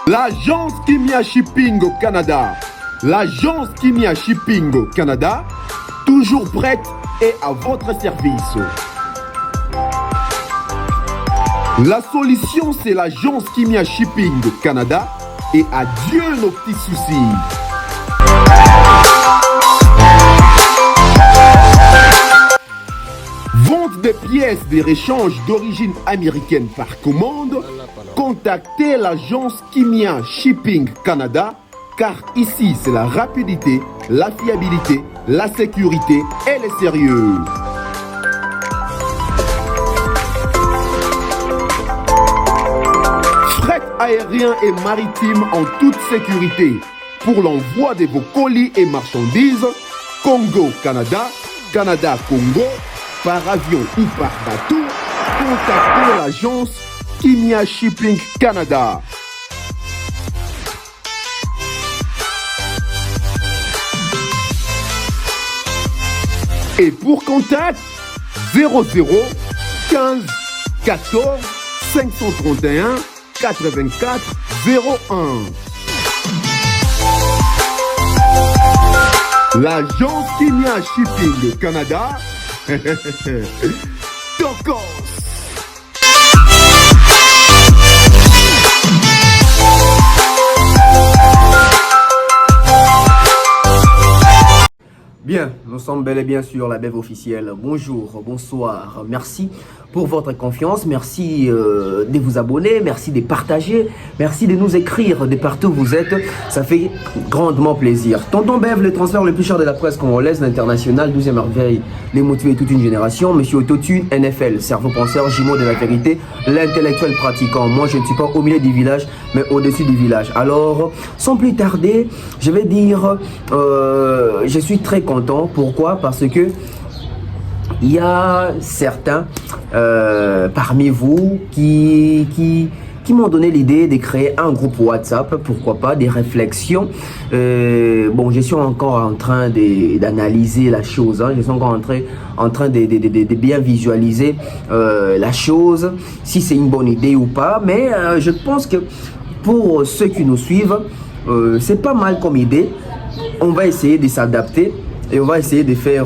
L'agence Kimia Shipping au Canada. L'agence Kimia Shipping au Canada, toujours prête et à votre service. La solution, c'est l'agence Kimia Shipping au Canada et adieu nos petits soucis. Vente des pièces de réchange d'origine américaine par commande, contactez l'agence Kimia Shipping Canada, car ici c'est la rapidité, la fiabilité, la sécurité et le sérieux. Fret aérien et maritime en toute sécurité pour l'envoi de vos colis et marchandises, Congo-Canada, Canada-Congo, par avion ou par bateau, contactez l'agence Kimia Shipping Canada. Et pour contact, 00 15 14 531 84 01. L'agence Kimia Shipping Canada. Tokos. Bien, nous sommes bel et bien sur la Bev officielle. Bonjour, bonsoir, merci pour votre confiance, merci de vous abonner, merci de partager, merci de nous écrire de partout où vous êtes, ça fait grandement plaisir. Tonton Bev, le transfert le plus cher de la presse congolaise, l'international, 12e merveille, les motivés toute une génération, Monsieur Autotune, NFL, cerveau penseur, jumeau de la vérité, l'intellectuel pratiquant. Moi je ne suis pas au milieu du village, mais au-dessus du village. Alors, sans plus tarder, je vais dire, je suis très content. Pourquoi? Parce que il y a certains parmi vous qui m'ont donné l'idée de créer un groupe WhatsApp, pourquoi pas, des réflexions. Bon, je suis encore en train d'analyser la chose, hein. Je suis encore en train de bien visualiser la chose, si c'est une bonne idée ou pas, mais je pense que pour ceux qui nous suivent, c'est pas mal comme idée. On va essayer de s'adapter et on va essayer de faire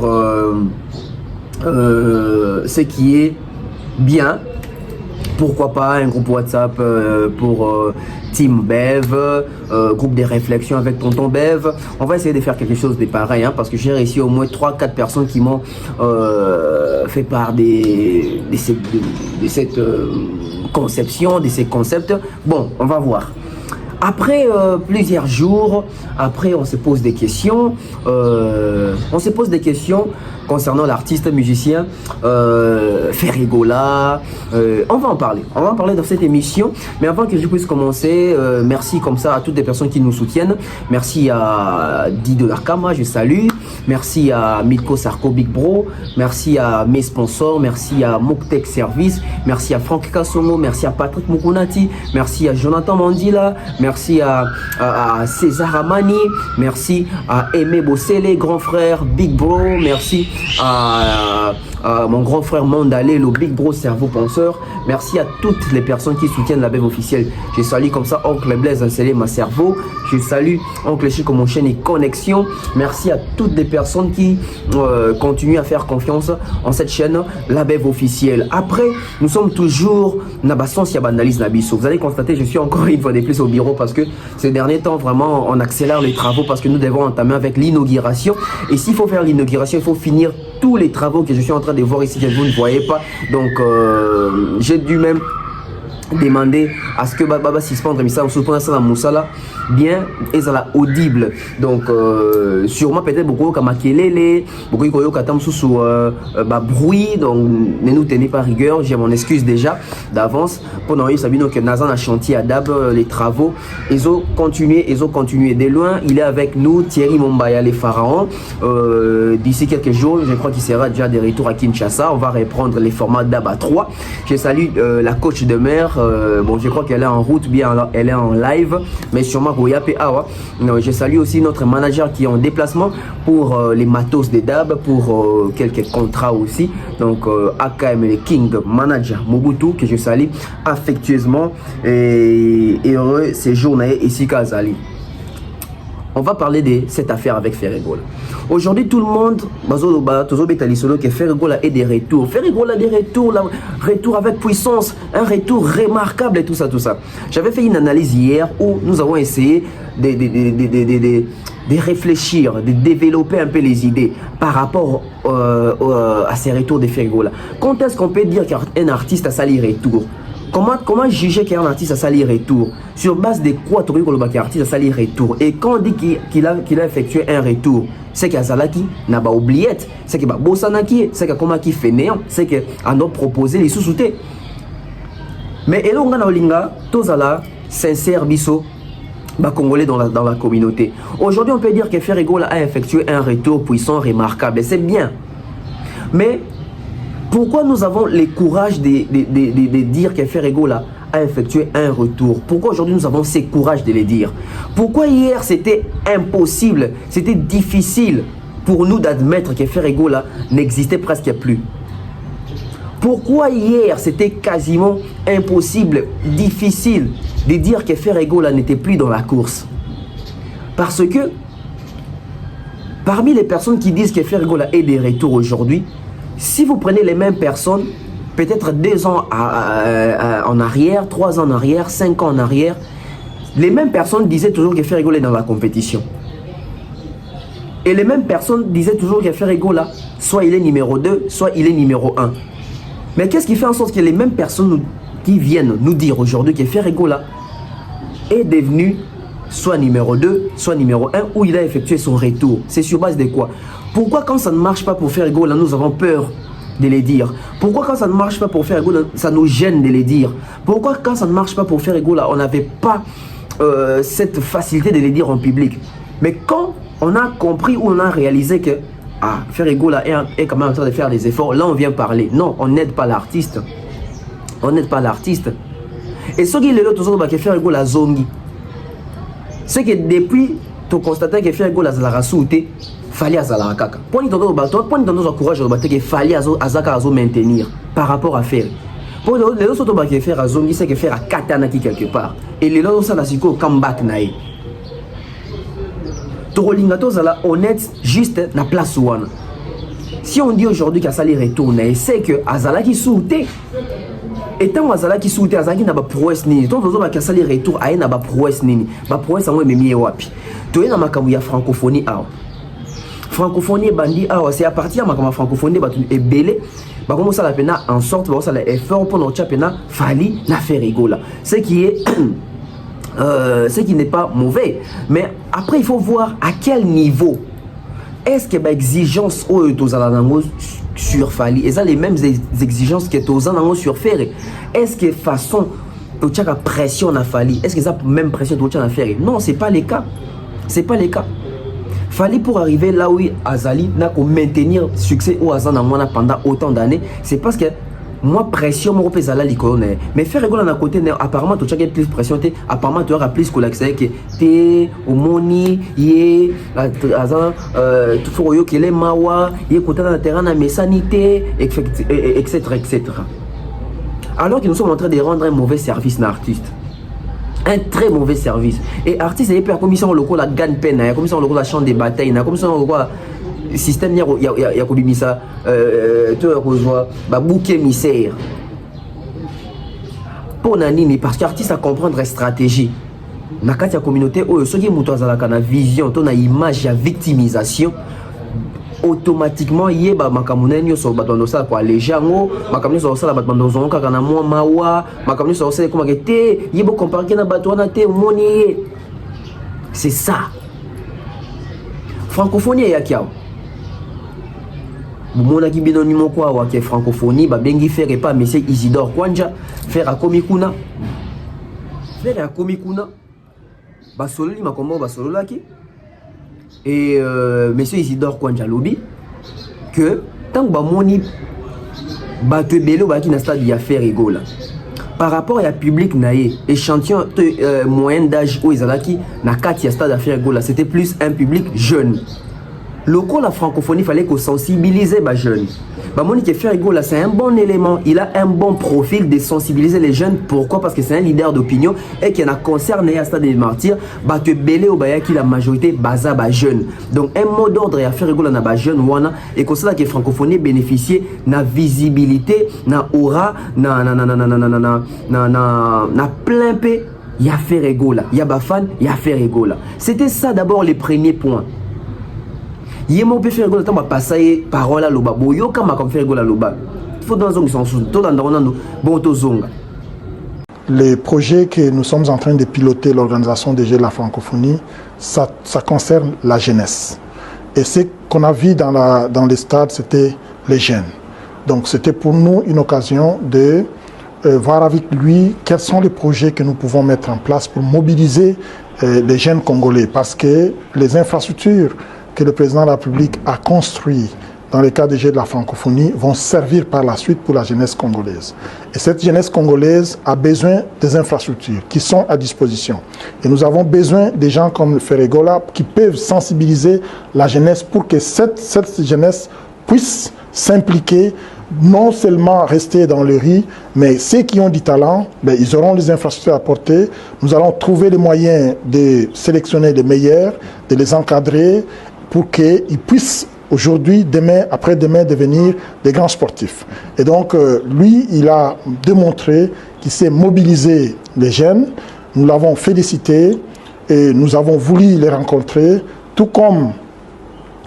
ce qui est bien. Pourquoi pas un groupe WhatsApp pour Team Bev, groupe de réflexion avec Tonton Bev. On va essayer de faire quelque chose de pareil, hein, parce que j'ai réussi au moins 3-4 personnes qui m'ont fait part de cette conception, de ces concepts. Bon, on va voir. Après plusieurs jours, après on se pose des questions. Concernant l'artiste musicien Ferrigola. On va en parler dans cette émission. Mais avant que je puisse commencer, merci comme ça à toutes les personnes qui nous soutiennent. Merci à Dido Lakama, je salue. Merci à Mitko Sarko Big Bro. Merci à mes sponsors. Merci à Moktech Service. Merci à Franck Kassongo. Merci à Patrick Mukunati. Merci à Jonathan Mandila. Merci à César Amani. Merci à Aimé Bossele, grand frère Big Bro. Merci à mon grand frère Mandalé, le Big Bro cerveau penseur. Merci à toutes les personnes qui soutiennent la Bev officielle. Je salue comme ça Oncle Blaise Anselé, ma cerveau. Je salue Oncle Chico, mon chaîne et connexion. Merci à toutes les personnes qui continuent à faire confiance en cette chaîne, la Bev officielle. Après, nous sommes toujours Nabasson Siabanalis Nabiso. Vous allez constater, je suis encore une fois de plus au bureau parce que ces derniers temps, vraiment, on accélère les travaux parce que nous devons entamer avec l'inauguration. Et s'il faut faire l'inauguration, il faut finir tous les travaux que je suis en train de voir ici que vous ne voyez pas. Donc, j'ai dû même demander à ce que Baba suspendre mais ça on se prend ça dans Moussala bien et ça la audible. Donc sûrement peut-être beaucoup comme makelele beaucoup koyo katam sous bruit, donc ne nous tenez pas rigueur, j'ai mon excuse déjà d'avance. Pendant eu Sabino que Nazan a chantier à Dab les travaux ils ont continué de loin. Il est avec nous Thierry Mombaya les pharaons. D'ici quelques jours je crois qu'il sera déjà de retour à Kinshasa. On va reprendre les formats Dab à 3. Je salue la coach de mer bon, je crois qu'elle est en route, bien elle est en live, mais sûrement Goyape Awa. Je salue aussi notre manager qui est en déplacement pour les matos des DAB, pour quelques contrats aussi. Donc AKM le King Manager Mobutu, que je salue affectueusement et heureux séjour ici à Azali. On va parler de cette affaire avec Ferregola. Aujourd'hui, tout le monde, que Ferregola est des retours. Ferregola des retours, retour avec puissance, un retour remarquable et tout ça, tout ça. J'avais fait une analyse hier où nous avons essayé de réfléchir, de développer un peu les idées par rapport à ces retours de Ferregola. Quand est-ce qu'on peut dire qu'un artiste a sali retour? Comment juger qu'un artiste a sali retour? Sur base de quoi tu dis qu'un artiste a sali retour? Et quand on dit qu'il a effectué un retour, c'est qu'il y a Zalaki n'a pas oublié, c'est qu'il y a Bossanaki, c'est qu'il y a comment qui fait néant, c'est qu'il a proposé les sous-soutés. Mais et là on a olinga tozala sincère biso ba congolais dans la communauté. Aujourd'hui on peut dire que Ferregola a effectué un retour puissant, remarquable, et c'est bien. Mais pourquoi nous avons le courage de dire que Ferregola a effectué un retour? Pourquoi aujourd'hui nous avons ce courage de le dire? Pourquoi hier c'était impossible, c'était difficile pour nous d'admettre que Ferregola n'existait presque plus? Pourquoi hier c'était quasiment impossible, difficile de dire que Ferregola n'était plus dans la course? Parce que parmi les personnes qui disent que Ferregola est de retour aujourd'hui, si vous prenez les mêmes personnes, peut-être 2 ans en arrière, 3 ans en arrière, 5 ans en arrière, les mêmes personnes disaient toujours que Ferregola est dans la compétition. Et les mêmes personnes disaient toujours que Ferregola, soit il est numéro 2, soit il est numéro 1. Mais qu'est-ce qui fait en sorte que les mêmes personnes qui viennent nous dire aujourd'hui que Ferregola est devenu soit numéro 2, soit numéro 1, où il a effectué son retour? C'est sur base de quoi? Pourquoi quand ça ne marche pas pour Ferregola, nous avons peur de les dire? Pourquoi quand ça ne marche pas pour Ferregola, ça nous gêne de les dire? Pourquoi quand ça ne marche pas pour Ferregola, on n'avait pas cette facilité de les dire en public? Mais quand on a compris ou on a réalisé que Ferregola est quand même en train de faire des efforts, là on vient parler. Non, on n'aide pas l'artiste. On n'aide pas l'artiste. Et ce qui est là, que Ferregola zongi. C'est que depuis, tu constates que Ferregola a sauté, fallait azala kaka. Pour nous donner courage que fallait azaka maintenir par rapport à faire. Pour les autres qui faire azongi, c'est que faire à katana quelque part. Et les autres ça la siko comeback nae. Torolingato zala honnête juste na place one. Si on dit aujourd'hui qu'à sali retourne, c'est que azala qui sauté. Et tant azala qui sauté, azala qui n'a pas prouesse ni. Tant d'autres qui sali retour, aïe n'a pas prouesse ni. Ba prouesse en même wapi. Tu es dans ma kamuya francophonie ah. Francophonie bandi c'est à partir de ma francophonie est belé comme ça la pena en sorte ça la effort pour notre pena fali na Ferregola, ce qui est ce qui n'est pas mauvais, mais après il faut voir à quel niveau est-ce que exigence sur fali et ça les mêmes exigences que aux sur Ferre. Est-ce que façon tu as pression na fali, est-ce que ça même pression tu as na Ferre? Non, c'est pas le cas, c'est pas le cas. Fallait pour arriver là où Azali n'a qu'à maintenir succès au Azana pendant autant d'années, c'est parce que moi pression mon repère Zala l'icône. Mais Ferregola na côté apparemment tu as plus pression, apparemment tu auras plus que l'accès que t'es au moni yé Azan tout faut yo que les mawa yé côté dans le terrain na mesanité etc. Alors que nous sommes en train de rendre un mauvais service à l'artiste. Un très mauvais service. Et artiste il y a commission local la gagne peine, il y a commission local la champ de bataille, il y a commission local système il y a commission tu rejoins ba bouquet misère. Pour nani parce qu'artiste à comprendre stratégie. Na kati ya communauté ceux qui muto azalaka na vision, to na image ya victimisation. Automatiquement yeba makamuna nyoso batondo sala kwa lejango makamuna so sala batondo zongo kaka na mwa mawa makamuna so sala kuma kete yebo comparer na bato na te moni. C'est ça francophonie ya kiao mona ki bino nimo kwa wa ke francophonie ba bengi faire pas monsieur Isidore Kwanja faire a komikuna ba sololi makombo ba sololaki. Et monsieur Isidore Kwanja lobi que tant que bamoni bato bello baki na stade ya Ferregola par rapport à public naïe, échantillon moyen d'âge où ils allaient na kati stade affaire gola, c'était plus un public jeune. Local la francophonie, il fallait qu'on sensibilise les jeunes. Monique Ferrigola, c'est un bon élément, il a un bon profil de sensibiliser les jeunes. Pourquoi? Parce que c'est un leader d'opinion et qui a concerné à Stade des Martyrs, que Belé ou Baya qui la majorité baza ba jeune. Donc un mot d'ordre à Ferrigola na ba jeune wana et comme ça que francophonie bénéficier na visibilité, na aura, na plein p, ya Ferrigola, ya ba fan, ya Ferrigola. C'était ça d'abord les premiers points. Yemo peut faire gola passer parole à loba boyo kama comme faire gola loba faut dans un sens tout dans bon tozonga. Les projets que nous sommes en train de piloter l'organisation des Jeux de la francophonie, ça concerne la jeunesse. Et ce qu'on a vu dans les stades, c'était les jeunes. Donc c'était pour nous une occasion de voir avec lui quels sont les projets que nous pouvons mettre en place pour mobiliser les jeunes Congolais. Parce que les infrastructures que le président de la République a construit dans le cadre des Jeux de la francophonie vont servir par la suite pour la jeunesse congolaise. Et cette jeunesse congolaise a besoin des infrastructures qui sont à disposition. Et nous avons besoin des gens comme Ferrigola qui peuvent sensibiliser la jeunesse pour que cette jeunesse puisse s'impliquer, non seulement rester dans le riz, mais ceux qui ont du talent, ils auront les infrastructures à porter. Nous allons trouver les moyens de sélectionner les meilleurs, de les encadrer, pour qu'ils puissent aujourd'hui, demain, après-demain, devenir des grands sportifs. Et donc, lui, il a démontré qu'il sait mobiliser les jeunes. Nous l'avons félicité et nous avons voulu les rencontrer, tout comme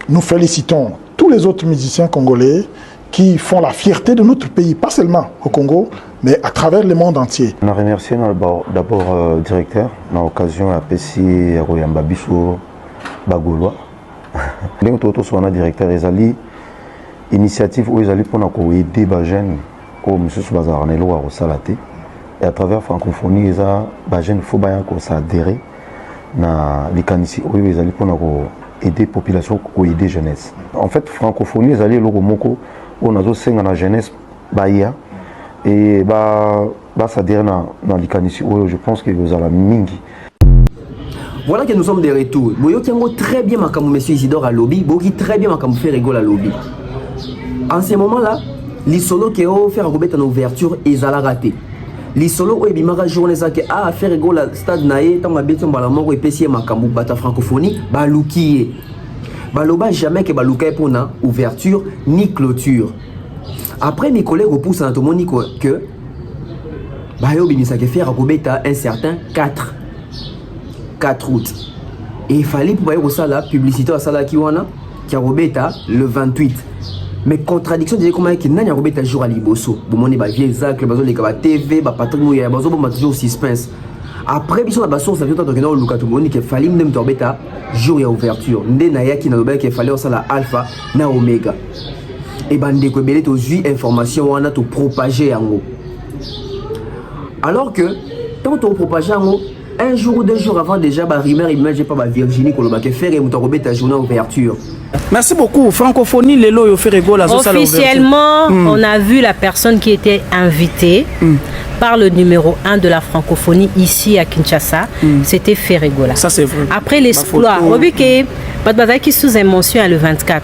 nous félicitons tous les autres musiciens congolais qui font la fierté de notre pays, pas seulement au Congo, mais à travers le monde entier. On a remercié d'abord le directeur, dans l'occasion à Pessi, Royamba Bissou, Bagoulois. Les autres directeur ezali initiative où ezali pour aider les jeunes au monsieur Bazarnelo à Rosalate et à travers francophonie eza ba jeunes faut bien qu'on s'adhérer na likanisi où ezali pour aider population ou aider jeunesse. En fait francophonie ezali loko moko on a senga na jeunesse baya et ba s'adhérer na likanisi où je pense que vous allez mingi. Voilà que nous sommes de retour. Boyokiango très bien makamu monsieur Isidore à lobby, boki très bien makamu Ferrigola à lobby. En ce moment-là, les solos qui ont fait en ouverture ils allaient rater. Les solos où ebimaka journée ça que ah Ferrigola stade naé tant ma bête balamoko epesi makamu bata francophonie balukié. Baloba jamais que balukaé pour na ouverture ni clôture. Après mes collègues repoussent en tout que bayo bimisa que faire un certain 4 août. Et il fallait pour ça la publicité à Sala Kiwana qui a robeta le 28. Mais contradiction de comment qu'il n'a robeta jour à Liboso. Bon mon ba vieux Zach, bazo les kaba TV, ba Patrick Mouya, bazo ba toujours suspense. Après biso na baso ça vient tant que non Luka Tumoni qu'il fallait même torbeta jour à ouverture. Ndé na yaki na lobel qu'il fallait ça la alpha na oméga. Et bande ko belé to ju information wana to propager yango. Alors que tant to propager yango un jour ou 2 jours avant déjà, j'ai pas Virginie Kolobake faire et Moutarobé ta journée ouverture. Merci beaucoup. Francophonie, Lelo, Ferrigola. Officiellement, on a vu la personne qui était invitée par le numéro 1 de la francophonie ici à Kinshasa. C'était Ferrigola. Ça, c'est vrai. Après l'exploit, qui sous-émotion le 24.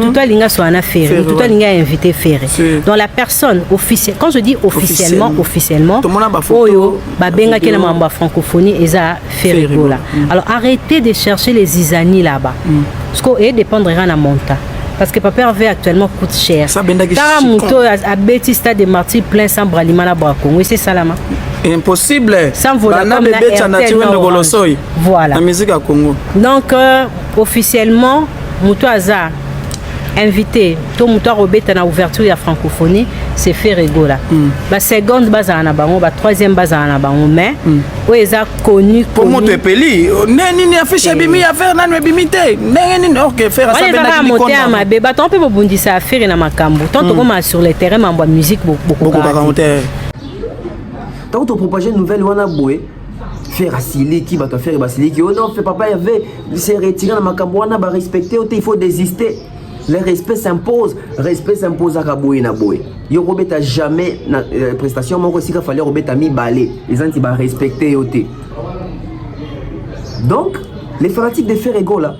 Tout à l'inga soit un affaire. Tout à l'inga invité Ferré. Donc la personne officielle, quand je dis officiellement, Oyo, Babenga qui est la francophonie, Eza Ferrigola. Alors arrêtez de chercher les isani là-bas. Parce qu'on dépendra de monta. Parce que papa avait actuellement coûte cher. Quand Mouto a bêti stade de Martyr plein sans bralima na Braco. Oui, c'est ça là. Impossible. Sans Vodacom voilà. La musique à Congo. Donc officiellement Mouto Aza invité tout Mouto Robeta na ouverture de la francophonie c'est Ferrigola. La seconde base à Anabango, la troisième base à Anabango, mais où ils ont connu. Pour moi, tu es peli. Neni a fait chez Bimi à faire nan bimité. Neni ok faire ça. On va monter à ma bébé. Tant peu pour bondir ça à faire dans ma cambo. Tant qu'on m'a sur le terrain, m'envoie musique beaucoup. Tant on propose une nouvelle wana boé. Faire asili qui va te faire basili qui oh non fait papa il avait s'est retiré dans ma cambo wana va respecter il faut désister. Le respect s'impose à Kaboui na boy. Yo robeta jamais na prestation moko sika fallait robeta mi balé. Les gens qui va respecter yoté. Donc les fanatiques de Ferrego là,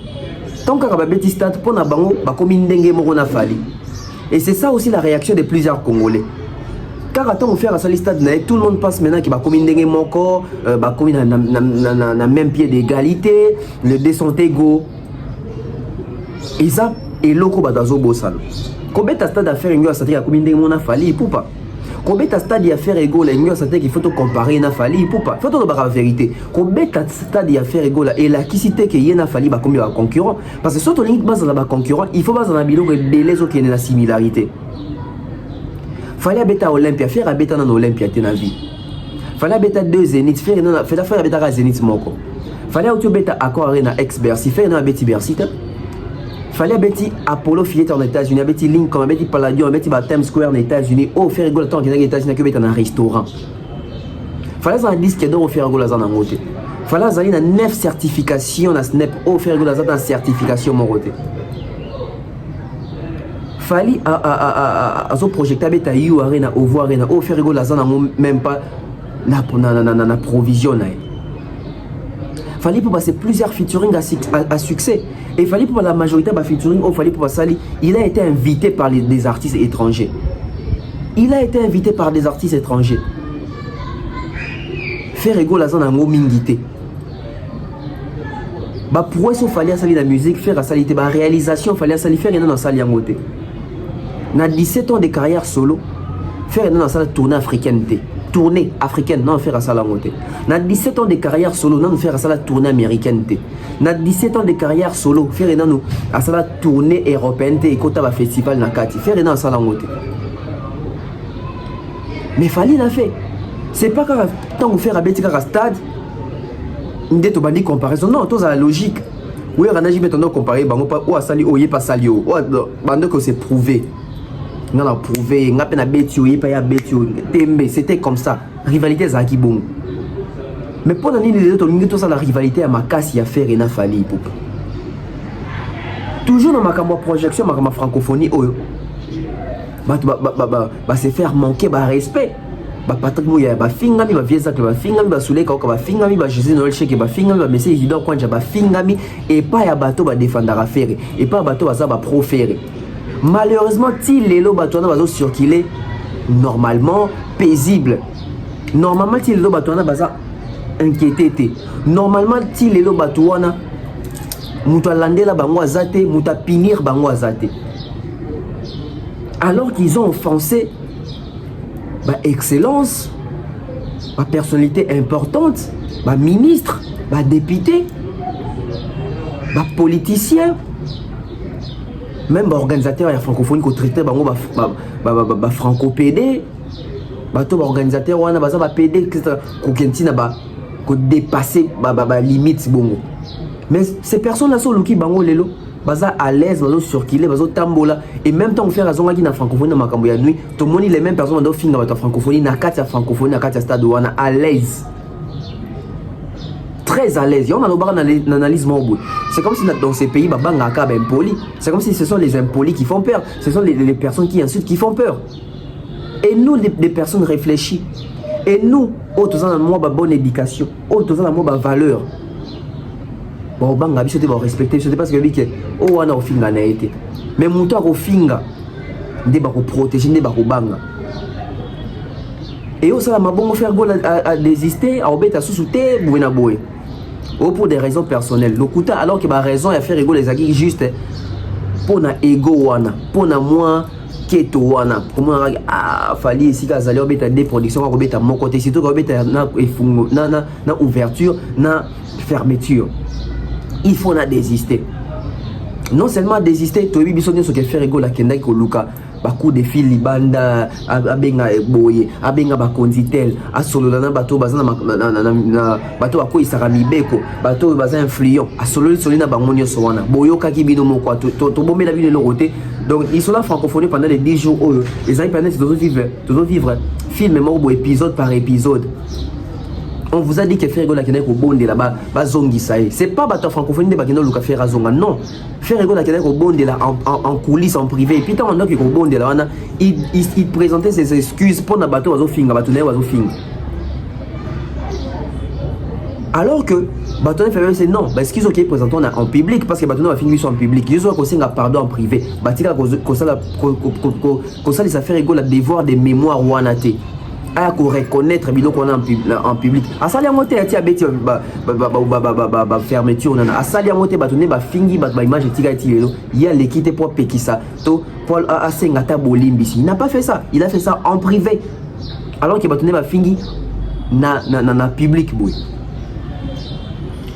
tant qu'à babeti stade pour na bango ba komi ndenge moko na fali. Et c'est ça aussi la réaction de plusieurs Congolais. Car attends on fait à sali stade tout le monde pense maintenant qu'il va komi ndenge moko ba komi na même pied d'égalité, le descente égaux. Et ça et loko badazo bosalo. Kobeta stade à faire une gueule, c'est-à-dire combien de monde a fallu pour pas. Kobeta stade à faire égaux, une gueule, c'est-à-dire qu'il faut te comparer na fallu pour pas. Faut te dire la vérité. Kobeta stade à faire égaux et la quicité que y a fallu ba combien de concurrents parce que surtout limite base dans la concurrent, il faut base dans la bilo que les autres qui ont la similarité. Fallait beta Olympia faire à beta dans Olympia te na vie. Fallait beta deux Zénith faire na faire beta Zénith moko. Fallait auto beta Accor Arena ex Bercy faire na beti Bercy. Fallait bêti Apollo Filet en États-Unis, bêti Lincoln, bêti Palladium, bêti Times Square en États-Unis, oh faire rigolo tant qu'il y a des États-Unis que bêti dans un restaurant. Fallait un disque d'or faire rigolo dans un moté. Fallait aller dans 9 certifications dans Snap, oh faire rigolo dans certification mon côté. Fallait à ce projet bêti à You Arena, Ovo Arena, oh faire rigolo dans un même pas na provision. Fallait pour passer plusieurs featuring à succès. Et il fallait pour la majorité de featuring, il fallait pour Sali, il a été invité par des artistes étrangers. Il a été invité par des artistes étrangers. Faire égaux la zone en mot mingité. Bah pour eux, il fallait salir la musique, faire la salité, la réalisation, il fallait salir faire dans la salle en côté. Dans 17 ans de carrière solo, faire dans la salle tournée africaine. Tournée africaine, non faire ça la montée. Dans 17 ans de carrière solo, non faire ça la tournée américaine. Dans 17 ans de carrière solo, faire non à ça la tournée européenne et quand va festival na kati, faire non ça la montée. Mais fallait la faire. C'est pas quand tant vous faire à Betika stade, ndé to bandi comparaison non, tout ça la logique. Oui, on a dit maintenant comparer bango pas ou à sali ou yé pas sali ou bande que c'est prouvé. Non, non, prouvé, on a peine à Betio, il a Betio, Tembe, c'était comme ça. Rivalité, ça qui bon. Mais pendant les autres, on a tout ça, la rivalité à ma casse, il y a fait Rena Fali. Toujours dans ma projection, ma francophonie, c'est faire manquer de respect. Patrick Mouya, Fingami, Viezak, Fingami, Soulé, Fingami, Jésus Noël Cheke, Fingami, Messie Isidore Kwanja, Fingami, et pas à bateau, défendre à faire, et pas à bateau, à ça, proférer. Malheureusement, il est là, circuler normalement paisible. Normalement, il est là, inquiété. Normalement, il est là, moutalande la bango zate, moutapinir bango zate. Alors qu'ils ont offensé excellence, personnalité importante, ministre, député, politicien. Même organisateur et francophonie qui traité franco-PD, organisateur ou un PD qui a dépassé la limite. Mais ces personnes-là sont qui bango lelo, à l'aise, bazo circuler, bazo tambola et même temps faire raison qui na francophonie na makambo ya nuit, tout le monde les mêmes personnes dans finir la francophonie na katia francophonie na katia stade wana à l'aise. Très à l'aise. On a l'analyse. C'est comme si dans ces pays, c'est comme si ce sont les impolis qui font peur. Ce sont les personnes qui insultent qui font peur. Et nous, des personnes réfléchies. Et nous, autres ont une bonne éducation. Autres ont une valeur. Bon, je vais respecter. Je ne sais pas ce que je dis. On a finga na été. Mais mon temps au finga, on va protéger, on va banga. Et ça m'a bon faire go à désister, à obéir à sous-souter, bouena boy. Ou pour des raisons personnelles. Le coup alors qu'il y a raison à faire ego les aguilles juste pour na ego wana, pour na moi keto wana. Pour moi fallait ici qu'à aller obéir à des productions, obéir à mon côté, surtout obéir à na ouverture, na fermeture. Il faut na désister. Non seulement désister, tu as vu bisogno ce que faire ego la kenda ko luka. Bakou de fil libanda abenga boye abenga bakonzitel asolola na bato bazana na bato bako isaka mibeko bato baza influent asololi solina bangonyo so wana boyoka ki bino moko to bomela bino le côté donc ils sont là francophonie pendant les 10 jours les amis pendant vivre film moko épisode par épisode On vous a dit que faire la Kenya au bonde là-bas, bazongi ça y est. C'est pas bateau francophonie de Bakeno Luka faire azonga, non. Faire la Kenya au bonde là en coulisses, en privé. Et puis tant on a que au bonde là, il présentait ses excuses pour na bateau azo finga, bateau azo finga. Alors que Batoné fait c'est non, parce qu'ils ont présenté en public, parce que Batoné va finir en public. Ils ont conseillé un pardon en privé. Batika qu'on ça les affaires égaux la devoir des mémoires ou en athée. À reconnaître bidon qu'on a en public. À ça, il y a monté à Tiabeti, fermeture. À ça, il y a monté Batoné, fingi, image et il y a l'équipe pour Pekisa. Pour Asengata Bolimbisi. Il n'a pas fait ça. Il a fait ça en privé. Alors que Batoné va fingi na public.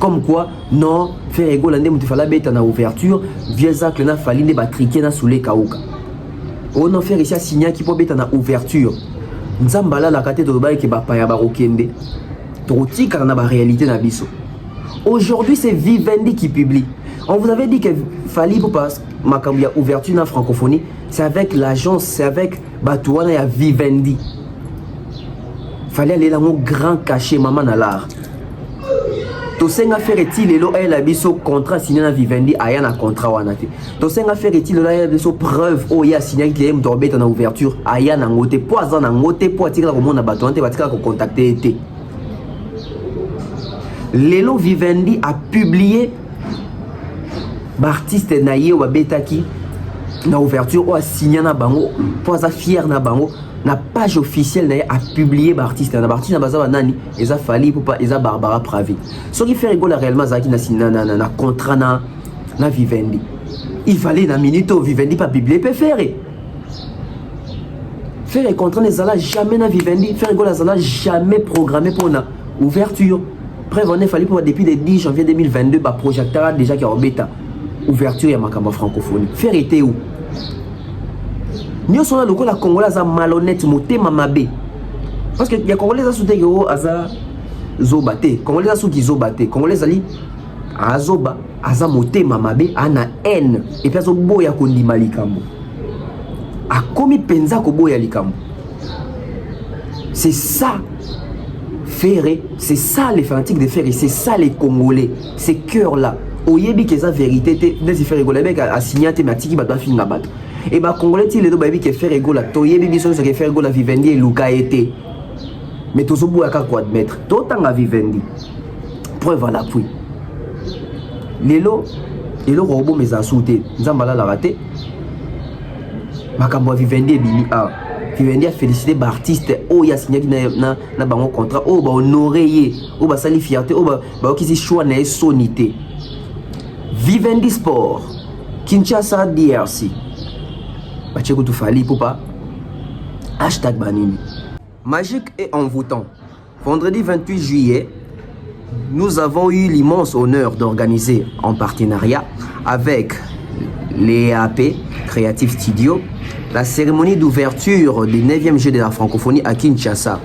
Comme quoi, non, faire égaux l'année où tu fais la bête en ouverture, vieux Zach n'a fallu ne batriquer na soulé kaouka. Oh non, faire ici un signal qui peut bête en ouverture. Nzambala la kate de bail qui va pas y avoir okende. Troti car na ba réalité na biso. Aujourd'hui, c'est Vivendi qui publie. On vous avait dit que fallait pour pas Makambia ouverture na francophonie, c'est avec l'agence, c'est avec Batouana et Vivendi. Fallait aller dans mon grand cachet maman na l'art. Tosenga faire-il et l'eau a biso contrat signé na Vivendi aya na contrat wanate. Tosenga faire-il là biso preuve oh ya signé qui aime dormir en ouverture aya na ngote poison na ngote po atika ko mona bato ante batika ko contacter été. Lelo Vivendi a publié l'artiste naie wa betaki na ouverture ou a signé na bango poisa fier na bango. La page officielle a publié l'artiste. L'artiste n'a pas nani. Ils a fallu pour pas. Ils a Barbara Pravi. Ce qui fait rigoler réellement, c'est qu'il na contrat na Vivendi. Il fallait na minute au Vivendi pas publier peut faire. Faire contrat les ala jamais na Vivendi. Faire rigoler les ala jamais programmé pour na ouverture. Preuve on est fallu pour depuis le 10 janvier 2022 bah projecteur déjà qui a bêta ouverture ya makamba francophonie. Faire était où? Nous sommes là, la Congolais a malhonnête, motema mabe. Parce que les Congolais a soutenu que aza zobate, Congolais a soutenu zobate, Congolais ali azoba, aza motema mabe, ana haine. Et puis azo boya kondi malikambo. A komi penza ko boya likambo. C'est ça, Ferré, c'est ça les fanatiques de Ferré, c'est ça les Congolais, ces cœurs-là. Oyebi que sa vérité, des faire rigoler avec a signé thématique, il va finir battre. Et bah Congolais il est baby qui fait rigoler toye bibi so qui fait rigoler Vivendi et Luka été mais tout ce bout à quoi admettre d'autant à Vivendi preuve à l'appui lelo robot mais a sauté nzambala la raté makambo Vivendi et bimi a Vivendi a félicité l'artiste oh il a signé na bango contrat oh ba honoré oh ba sali fierté oh ba qui si choix na sonité Vivendi Sport Kinshasa DRC Hashtag Banini. Magique et envoûtant. Vendredi 28 juillet, nous avons eu l'immense honneur d'organiser en partenariat avec l'EAP Creative Studio la cérémonie d'ouverture du 9e jeu de la francophonie à Kinshasa.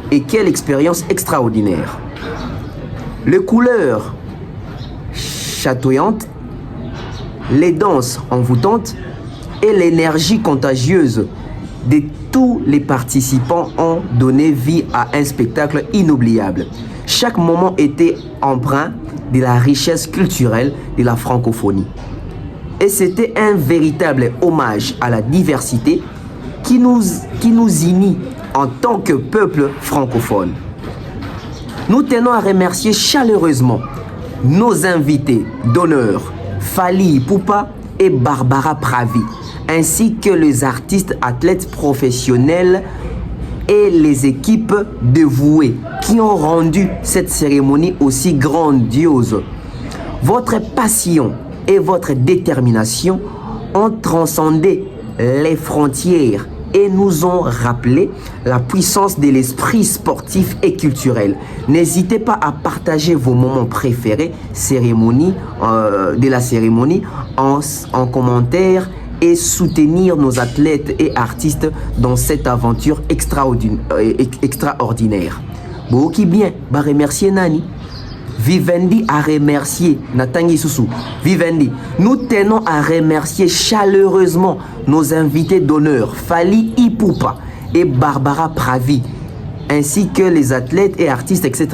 Et quelle expérience extraordinaire. Les couleurs chatoyantes, les danses envoûtantes et l'énergie contagieuse de tous les participants ont donné vie à un spectacle inoubliable. Chaque moment était empreint de la richesse culturelle de la francophonie. Et c'était un véritable hommage à la diversité qui nous unit en tant que peuple francophone. Nous tenons à remercier chaleureusement nos invités d'honneur, Fally Ipupa et Barbara Pravi, ainsi que les artistes, athlètes professionnels et les équipes dévouées qui ont rendu cette cérémonie aussi grandiose. Votre passion et votre détermination ont transcendé les frontières et nous ont rappelé la puissance de l'esprit sportif et culturel. N'hésitez pas à partager vos moments préférés de la cérémonie en commentaire et soutenir nos athlètes et artistes dans cette aventure extraordinaire. Beaucoup bien, bah remercier Nani. Vivendi a remercié Natangi Soussou. Vivendi, nous tenons à remercier chaleureusement nos invités d'honneur, Fally Ipupa et Barbara Pravi, ainsi que les athlètes et artistes, etc.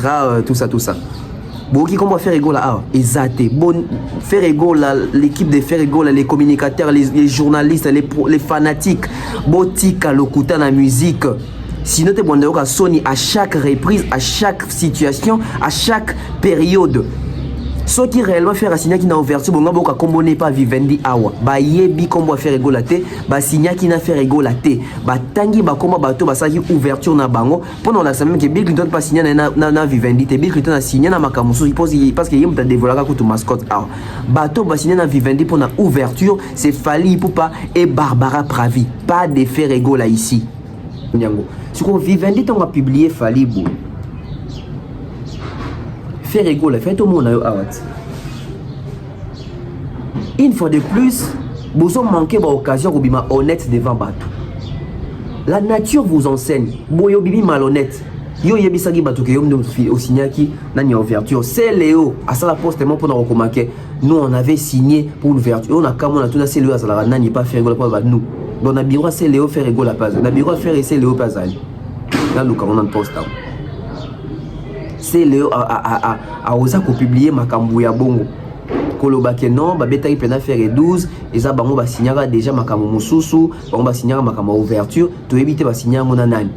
Tout ça. Bon, qui comment faire égaux là? Exacté. Bon, faire égaux là, l'équipe de faire égaux là, les communicateurs, les journalistes, les fanatiques, botika, lokuta la musique. Sinon, tu es Sony à chaque reprise, à chaque situation, à chaque période. Ce qui réellement fait un signal qui n'a ouverture, bon, on ne peut pas Vivendi awa. Ba yebi comme faire égaux la té, ba signal qui n'a fait égaux la té. Ba tangi ba comme bateau ba ça qui ouverture na bango. Pendant la semaine que Bill Clinton pas signé na Vivendi, Bill Clinton a signé na makamusu parce que il a développé comme tout mascotte awa. Bateau ba signé na Vivendi pour na ouverture, c'est Fally Ipupa et Barbara Pravi. Pas de faire égaux là ici. Si on Vivendi on a publié Fally Bou. Faire égaux là, fait tout le monde une fois de plus, vous avez manqué l'occasion de être honnête devant Batou. La nature vous enseigne. Vous êtes malhonnête. Yo yebisagi Batou que vous au signal qui n'a ni ouverture. C'est Léo. À ça la poste pour nous remarquer. Nous on avait signé pour l'ouverture. On a comme on a tout c'est Léo à ça la n'a pas faire égaux pour nous. Donc on a bureau c'est Léo faire égaux la pas. On a bureau faire c'est Léo pas aller. Là nous quand on a poste. C'est Léo a osé publier makambu ya bongo. Kolobake non, ba beta ipena faire 12, et ça bango ba signara déjà makambu mususu, bango ba signara makambu ouverture, to éviter ba signara mona nani.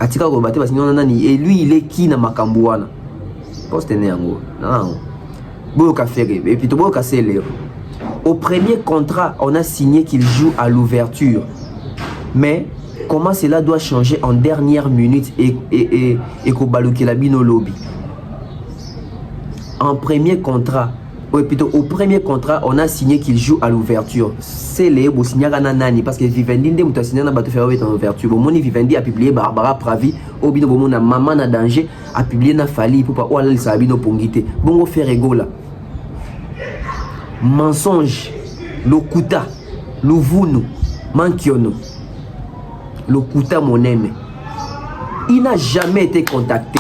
Atika ko bate ba signara nani et lui il est qui na makambu wana. Poste ne yango. Non. Boyo ka faire et puis to boyo ka c'est Léo. Au premier contrat, on a signé qu'il joue à l'ouverture. Mais comment cela doit changer en dernière minute et qu'au balukela bino lobby. En premier contrat, ou plutôt au premier contrat, on a signé qu'il joue à l'ouverture. C'est les beaux signaux nani parce que Vivendi de muta signé na bateau faire en ouverture. Bon moni Vivendi a publié Barbara Pravi, au bino bon na maman na danger a publié na Fally pour pas ou aller sa bino pongité. Bon faire égaux là. Mensonge, lokuta, louvunu, mankiono. Lokuta mon aimé. Il n'a jamais été contacté.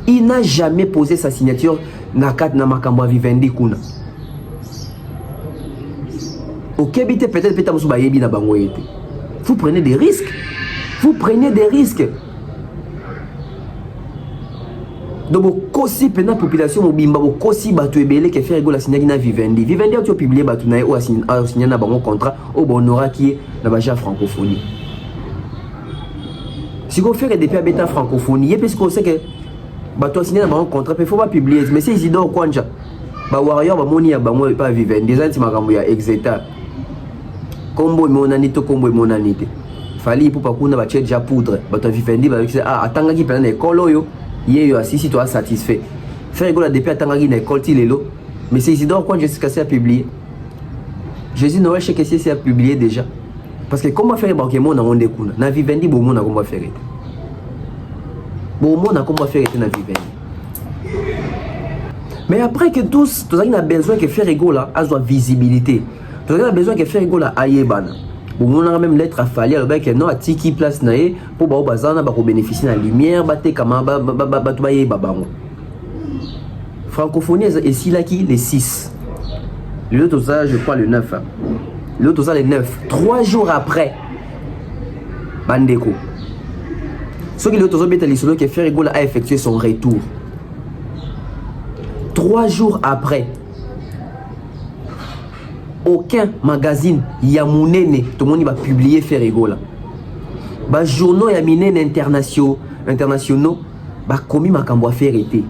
Il n'a jamais posé sa signature Nakat na makambo Vivendi kuna. Ok, peut-être na bango ete. Vous prenez des risques. Vous prenez des risques. Donc kosi pena population mobimba kosi batu ebele ke faire la signature na Vivendi. Vivendi a tu publié batu na o signé na bango contrat au bonora qui est na baja francophonie. Si vous faites des bêta francophonie, parce qu'on sait que bateau signé dans un contrat, il faut pas publier. Mais c'est Isidore Kwanja. Bah Warrior, bah Moni, bah moi pas vivant. Des gens qui m'ont dit Exeta. Combo mon anito, combo mon anité. Fally pour pas qu'on a battu déjà poudre. Bateau vivant, bah ah attends qui prend l'école yo. Yé assis si toi satisfait. Faire école depuis attends qui l'école tilelo. Mais c'est Isidore Kwanja c'est cassé à publier. Jésus Noël chez que c'est à publier déjà. Parce que comment faire banquer mon on découle. Na Vivendi bon mon comment faire. Bon mon comment faire na Vivendi. Mais après que tous on a besoin que faire égaux là a visibilité. On a besoin que faire égaux là ayebana. Bon on a même lettre à Fally alors que non a tiki place naé pour ba bazana ba bénéficier la lumière ba te kama ba to ba yeba bango. Francophonie et si là qui les 6. L'autre ça je crois le 9. L'autre ça le 9. 3 jours après Bandeko. Ce qui l'autre bête l'isolo que faire égaux a effectué son retour. 3 jours après, aucun magazine Yamounene, tout le monde va publier faire égaux. Les journaux Yamounene internationaux, commis makambo faire été.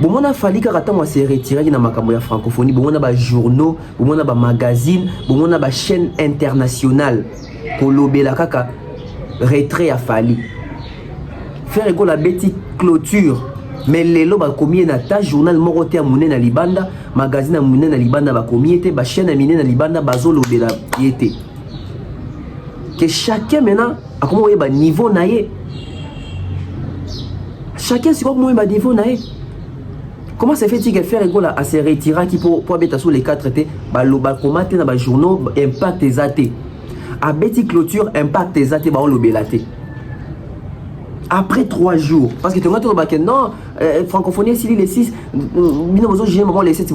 Bon, on a fallu que moi se retirer dans ma campagne francophonie. Bon, on a des journaux, bon, on a des magazines, bon, on a des chaînes internationales. Kolobé la kaka retrait à Fally. Faire égaux la bêtise clôture. Mais les lots ba commis na ta journal moroté à mouné na libanda, magazine à mouné na libanda ba commis était, ba chaîne à mouné na libanda ba zolo de la piété. Que chacun maintenant a comment ba niveau naé. Chacun c'est comment ba niveau naé. Comment ça fait-il que faire égaux à se retirer qui pour habiter sur les 4 T, bah le commater dans les journaux impact des athées. À bêtise clôture impact des athées bah on le bélaté. Après 3 jours, parce que tu as dit non, francophonie, c'est les 6, les 7,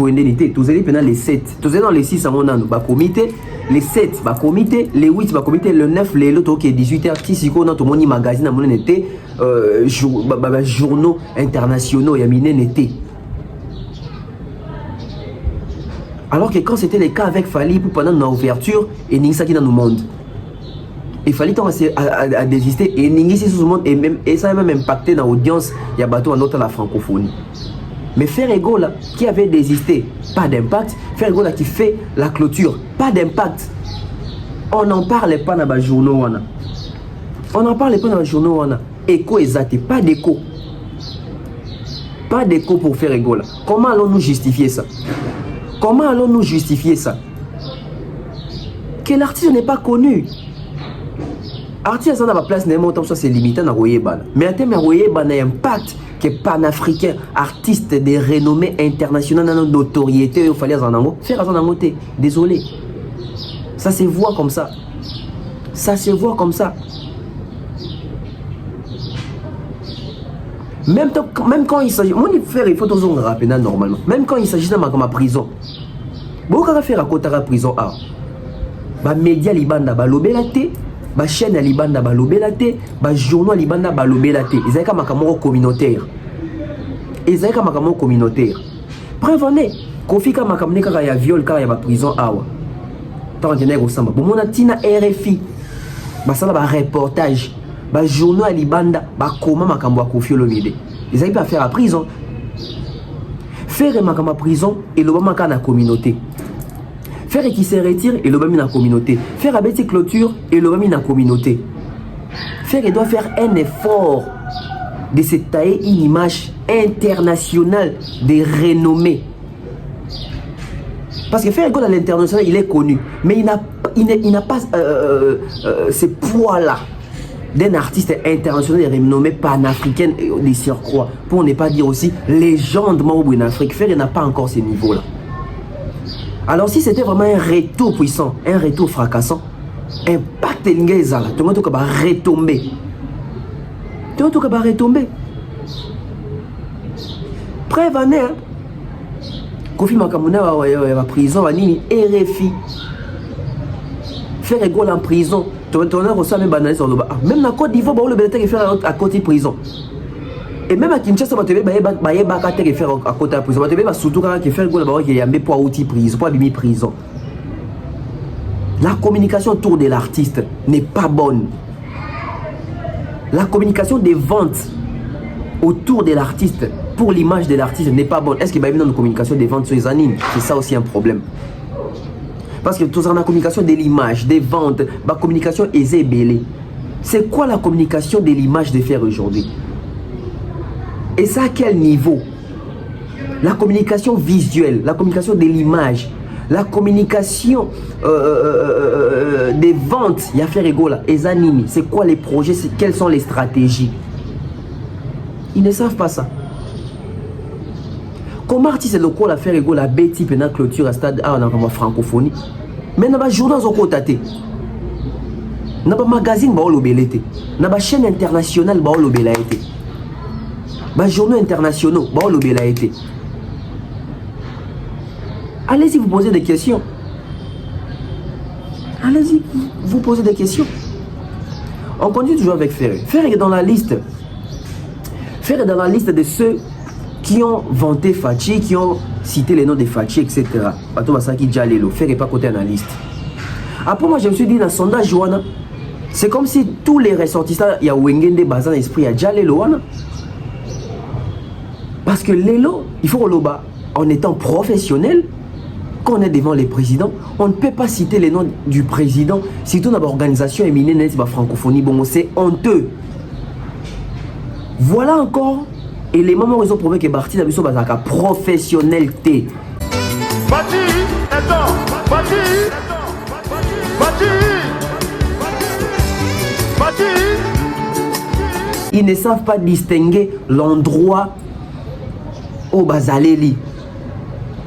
tous les 7, tous les 6 à mon an, comité, les 7, comité, les 8, comité, le 9, les l'autre qui est 18h, qui s'y connaît, tout le monde magazine, à mon été, journaux internationaux, il y a miné été. Alors que quand c'était le cas avec Fali, pendant notre ouverture, et Ningsa qui dans le monde. Il fallait à désister et Ningisi sous le monde et ça a même impacté dans l'audience. Il y a bateau en autre la francophonie. Mais Ferrego là qui avait désisté, pas d'impact. Ferrego là qui fait la clôture, pas d'impact. On n'en parlait pas dans les journaux. On n'en parlait pas dans les journaux. Écho exact, pas d'écho. Pas d'écho pour Ferrego là. Comment allons-nous justifier ça? Comment allons-nous justifier ça? Que l'artiste n'est pas connu. Artiste dans la place n'est pas c'est limité à Royeba. Mais en termes de Royeba, il y a un impact que panafricain, artiste de renommée internationale, dans notoriété, il fallait en faire en angoté. Désolé. Ça se voit comme ça. Ça se voit comme ça. Même quand il s'agit, moi il faut toujours rappeler normalement. Même quand il s'agit de ma prison. Beaucoup de faire à côté de la prison. Bah média libanda ba lobelate. Ba chaîne à Libanda ba lobelate, ba journaux à Libanda ba lobelate. Ils avaient comme un communautaire. Ils avaient comme un communautaire. Prévenez, Kofi comme un kamne quand il y a viol, quand il y a prison awa. Tant on tenait au samba. Bon mon atina RFI. Ba ça là ba reportage. Ba journaux à Libanda ba comment makambo a Kofi Olomide. Ils avaient pas faire la prison. Faire makamba prison et le moment quand la communauté. Faire qui se retire et le dans la communauté. Faire avec ses clôtures et le dans la communauté. Faire doit faire un effort de se tailler une image internationale de renommée. Parce que faire à l'international, il est connu. Mais il n'a pas ce poids-là d'un artiste international renommé panafricain des surcroît. Pour ne pas dire aussi légende en Afrique. Faire n'a pas encore ce niveau-là. Alors si c'était vraiment un retour puissant, un retour fracassant, impact l'ingézala, tout le monde va retomber. Tout le monde va retomber. Prévenez, Kofi Makamuna va prison, va nini RFI. Faire égal en prison, tout le monde reçoit même banalisé sur le bas. Même dans Côte d'Ivoire, le bénéfice est fait à côté de prison. Et même à Kinshasa, tu vas faire à côté de la prison. Tu vas surtout faire pour outil prison, pour abîmer prison. La communication autour de l'artiste n'est pas bonne. La communication des ventes autour de l'artiste, pour l'image de l'artiste, n'est pas bonne. Est-ce qu'il y a une communication des ventes sur les animes? C'est ça aussi un problème. Parce que tout ça, la communication de l'image, des ventes, la communication est belée. C'est quoi la communication de l'image de faire aujourd'hui? Et ça à quel niveau? La communication visuelle, la communication de l'image, la communication des ventes, il y a faire égaux là, les animés, c'est quoi les projets, quelles sont les stratégies? Ils ne savent pas ça. Comment artiste le quoi la faire égaux la bêtise pendant clôture à stade A dans la francophonie? Mais dans les journaux au côté, dans les magazines bah on l'obélité, dans les chaînes internationales bah on l'obélité. Les journaux internationaux, bah, le a été. Allez-y, vous posez des questions. Allez-y, vous posez des questions. On continue toujours avec Ferré. Ferré est dans la liste. Ferré est dans la liste de ceux qui ont vanté Fachi, qui ont cité les noms de Fachi, etc. Bato Masaki Djalelo. Ferré n'est pas côté dans la liste. Après, moi, je me suis dit, dans le sondage, c'est comme si tous les ressortissants, il y a Wengende Bazan Esprit, il y a Djalelo. Parce que Lelo, il faut le bas, en étant professionnel, quand on est devant les présidents, on ne peut pas citer les noms du président, surtout dans l'organisation éminente de la francophonie. Bon, c'est honteux. Voilà encore élément où ils ont prouvé que Barty n'a pas de professionnalité. Ils ne savent pas distinguer l'endroit au Bazaleli.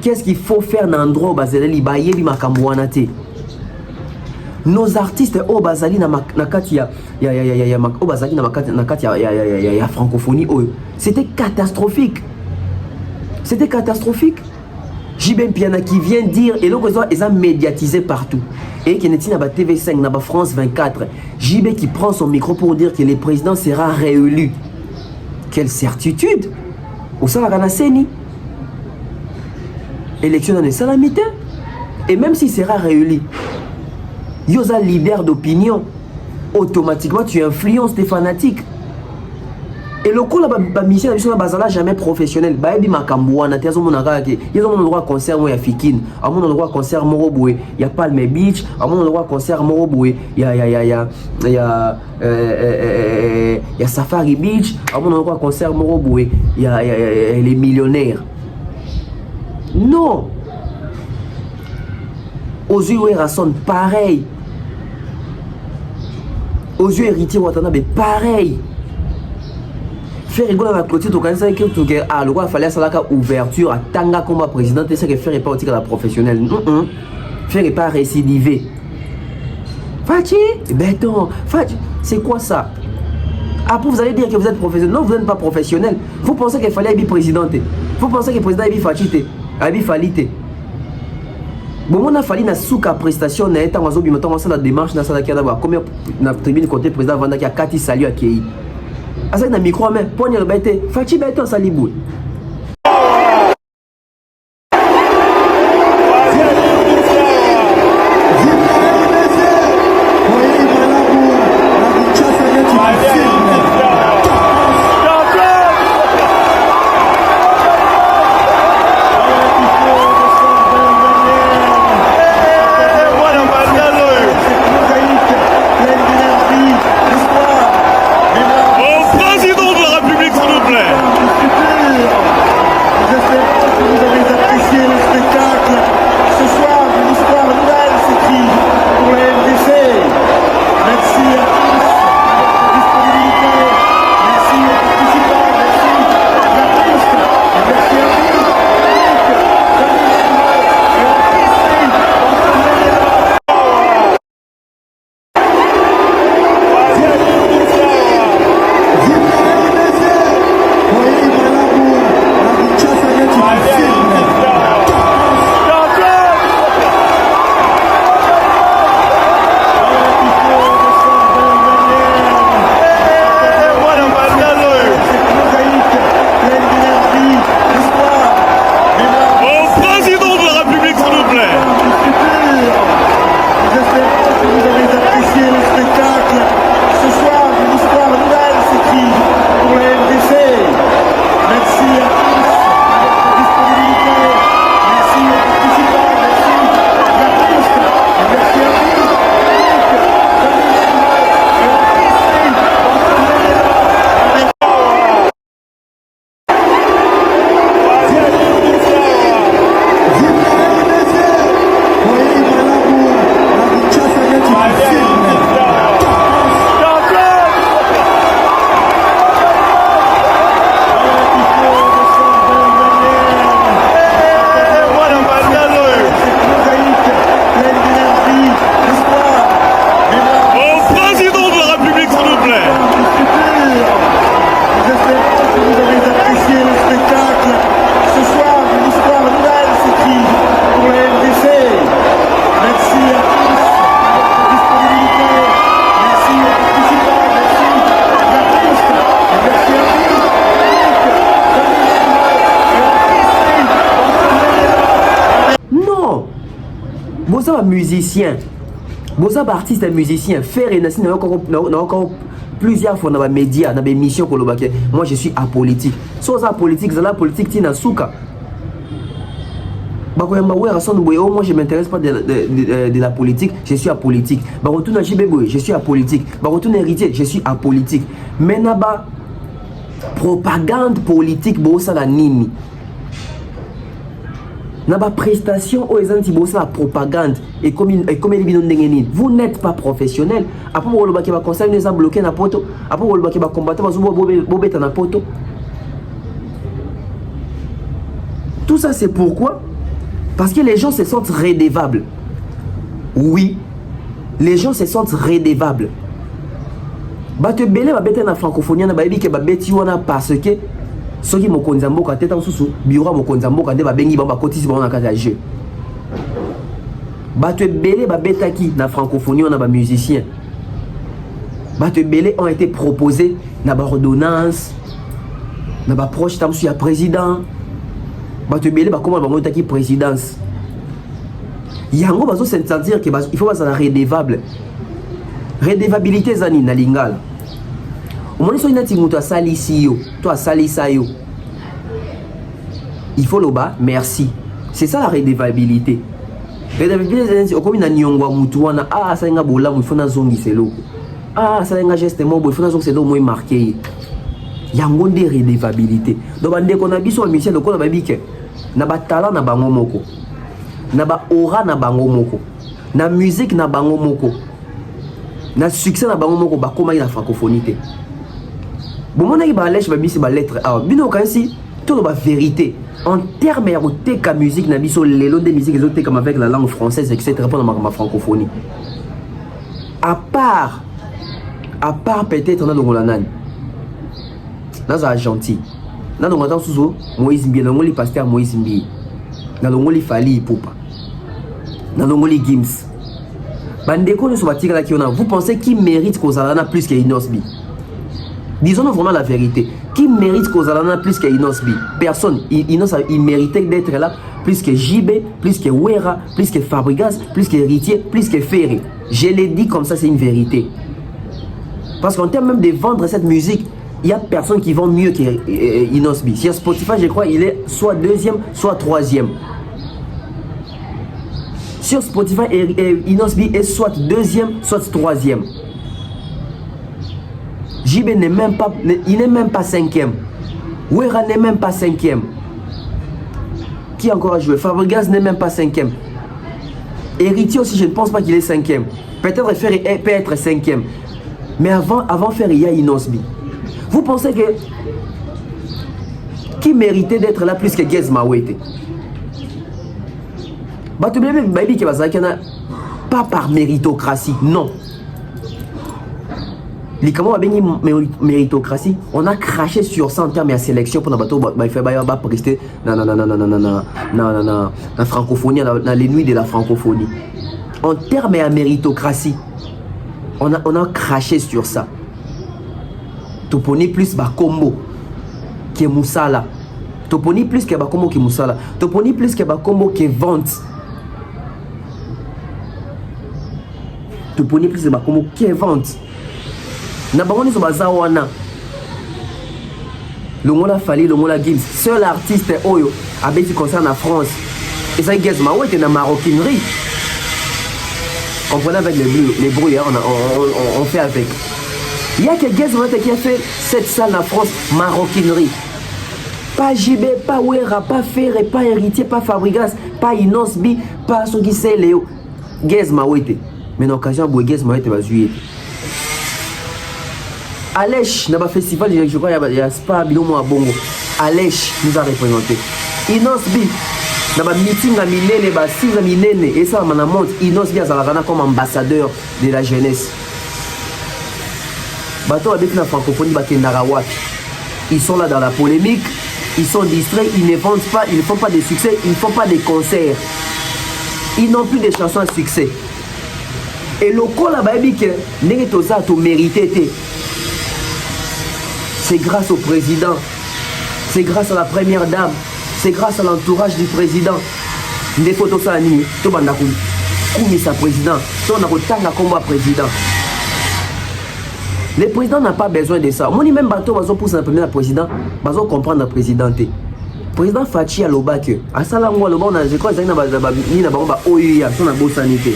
Qu'est-ce qu'il faut faire dans l'endroit au Bazaleli? nos artistes au bazali na kati ya au bazali na kati ya francophonie, c'était catastrophique. C'était catastrophique. JB Mpiana qui vient dire, et donc ils ont médiatisé partout. Et qui n'est pas TV5, n'a pas France 24. JB qui prend son micro pour dire que le président sera réélu. Quelle certitude! Au sein de la CENI. Élection dans les salamités. Et même s'il sera réélu, il y a un leader d'opinion. Automatiquement, tu influences tes fanatiques. Et le coup, la mission n'est jamais professionnelle. Il y a un endroit concert, il y a Fikine. Il y a un endroit concert, il y a Palme Beach. Il y a un endroit concert, il y a Safari Beach. Il y a un endroit concert, il y a les millionnaires. Non. Aux yeux Rasson, pareil. Aux yeux héritiers Watanabe, pareil. Faire rigoler dans la clôture, tu connais que le roi fallait ça la ouverture à Tanga comme président, c'est que faire pas au la professionnelle. Faire pas récidiver. Fati, béton, Fati, c'est quoi ça? Après vous allez dire que vous êtes professionnel. Non, vous n'êtes pas professionnel. Vous pensez qu'il fallait être président. Vous pensez que le président est Fati, est Falite. Bon, on a fallu na souka prestation na étant en maintenant la démarche na ça qui a d'abord combien na tribune côté président Vanda qui a Kati salut à Kei. Asa na micro mais pour ne bête Fati bête salibou. Musicien, Boza artiste et musicien, faire et Nassi n'a encore plusieurs fois dans les médias, dans les émissions. Moi je suis apolitique. Soit apolitique, c'est la politique qui n'a souka. Moi je ne m'intéresse pas de la politique, je suis apolitique. Je suis apolitique. Héritier, je suis apolitique. Mais naba propagande politique, bosa la nini. Naba prestation aux gens la propagande et comme vous n'êtes pas professionnel. Après vous le va conseil nous a bloqué na poto. Après vous le va combattre bobeta na poto. Tout ça c'est pourquoi? Parce que les gens se sentent redevables. Oui, les gens se sentent redevables. Bato belé ba bete na francophonie na bayebi ke ba beti wana parce que soki mokonzi mboka teta mususu bureau mokonzi mboka nde ba bengi ba kotisi ba na kati ya jeu. Bato belé ba betaki na francophonie wana ba musiciens. Bato belé ont été proposés na ba ordonnance na ba proche tamsu ya président. Bato belé ba comment ba ngotaki présidence. Yango bazo sentir que il faut pas ça redevable. Redevabilité zani na lingala. Omoni so inati mutu asali si yo, toi asali sa yo. Il faut le bas, merci. C'est ça la redevabilité. Redevabilité au comme na nyongwa mutu wana ah ça nga bola mu fona zongi selo. Ah ça nga geste mo bo fona zongi selo mo marqué. Yango nde redevabilité. Donc bande ko na biso musicien de ko na babike. Na ba talent na bango moko. Na ba aura na bango moko. Na musique na bango moko. Na succès na bango moko ba koma na francophonie. Bon mon aïe ba lèche ba bisi ba lettre A. Bino kansi tout ba vérité. En termes de la musique na biso lelo de musique les comme avec la langue française etc. pour ma francophonie. À part peut-être na longola nani. Na gentil. Na longola dans sous Moïse Mbi na ngoli pasteur Moïse Mbi. Na longoli Fali Poupa. Na longoli Gims. Bandeko sur batika la kiona, vous pensez qui mérite Kozalana plus que Inosbi? Disons-nous vraiment la vérité. Qui mérite Kozalana plus que Inosbi? Personne. Inos il méritait d'être là plus que JB, plus que Wera, plus que Fabregas, plus que Héritier, plus que Ferré. Je l'ai dit comme ça, c'est une vérité. Parce qu'en termes même de vendre cette musique, il y a personne qui vend mieux que Inosbi. Sur Spotify, je crois, il est soit deuxième, soit troisième. Sur Spotify, Inosbi est soit deuxième, soit troisième. JB n'est même pas, il n'est même pas cinquième. Wera n'est même pas cinquième. Qui encore a joué? Fabregas n'est même pas cinquième. Héritier aussi, je ne pense pas qu'il est cinquième. Peut-être Ferry peut être cinquième. Mais avant Ferry, il y a Inosbi. Vous pensez que qui méritait d'être là plus que Gez Mawete? Pas par méritocratie, non. Méritocratie, on a craché sur ça en termes de sélection pour la prester dans la francophonie, dans les nuits de la francophonie. En termes de méritocratie, on a craché sur ça. Toponi plus Bakombo qui est Moussala. Toponi plus que Bakombo qui est Moussala. Toponi plus que Bakombo qui est vente. Toponi plus que Bakombo qui est vente. Nabangoni so bazawana. Le Mola Fali, le Mola Gims, seul artiste Oyo a béti concert en France. Et ça Gez Mawete était dans la maroquinerie. Comprenez avec les bruits, on fait avec. Il y a que Gez Mawete qui a fait cette salle en France, maroquinerie. Pas JB, pas Wera, pas Ferré, pas Héritier, pas Fabregas, pas Inosbi, pas Sogise Léo. Gez Mawete. Mais dans l'occasion, Gez Mawete va jouer. Alèche, dans le festival, je crois qu'il y a Spa, Bilomo à Bongo. Alèche nous a représenté. Inosbi, dans le meeting à Milene, à Milene, et ça, on a monté. Inosbi a comme ambassadeur de la jeunesse. Bateau avec la francophonie, ils sont là dans la polémique, ils sont distraits, ils ne vendent pas, ils ne font pas de succès, ils ne font pas de concerts. Ils n'ont plus de chansons à succès. Et le col là-bas, il dit que Negetosa a mérité. C'est grâce au président, c'est grâce à la première dame, c'est grâce à l'entourage du président. Des photos ça ni to banda ku sa président, to na kotanga komba président. Le président n'a pas besoin de ça. Moi ni même bateau bazo pour sa première président, bazo comprendre la présidenté. Président Fachi a l'obak. À ça là moi le bon je crois que na ba ni na ba oya son na bosanité.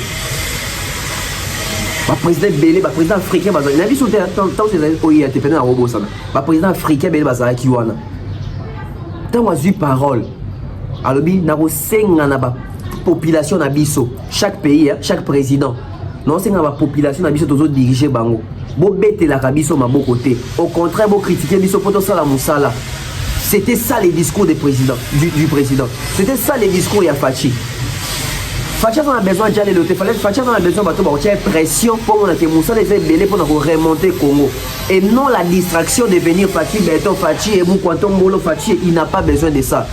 Le président belé, le président africain, il a vu sur le temps que les été pénal à robot. Le président africain belé bazara kiwana. Tant qu'on a eu parole, alors il y a une population nabiso. Chaque pays, chaque président, non c'est une population nabiso tous diriger bango. Bo bête la kabiso ma bon côté. Au contraire, bo critiquer biso poto sala musala. C'était ça les discours des présidents, du président. C'était ça les discours Yafachi. Facha a besoin de aller l'hôtel. Facha a besoin de pression pour que Moussa les belé pour remonter Congo. Et non la distraction de venir Fati, Beto, Fati et Moukwanton, Molo, Fati. Il n'a pas besoin de ça.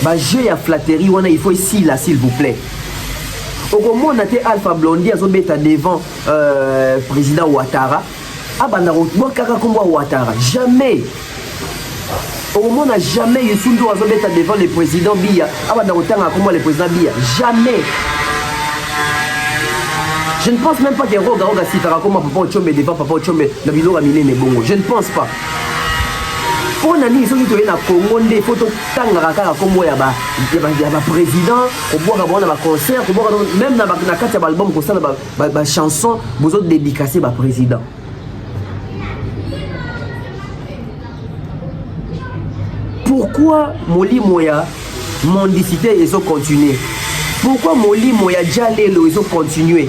Bah, jeu à flatterie, il faut ici là, s'il vous plaît. Au moment où on a été Alpha Blondy, à devant président Ouattara. Ah, bah, Ouattara. Jamais. Au moment où on n'a jamais eu Sundo à devant le président Biya. Ah, bah, le président Biya. Jamais. Je ne pense même pas que Roga Sitara comme Papa Ochombe devant Papa Ochombe na biloko amine ne bongo. Je ne pense pas. Pour nani soki to na Congo nde photo tangaka kaka kombo ya ba président ko boka bona ba concert ko boka même na kati ya album ko sala ba chanson bozo dédicacer ba président. Pourquoi Moli Moya mondicité ils ont continué? Pourquoi Moli Moya Jalelo ils ont continué?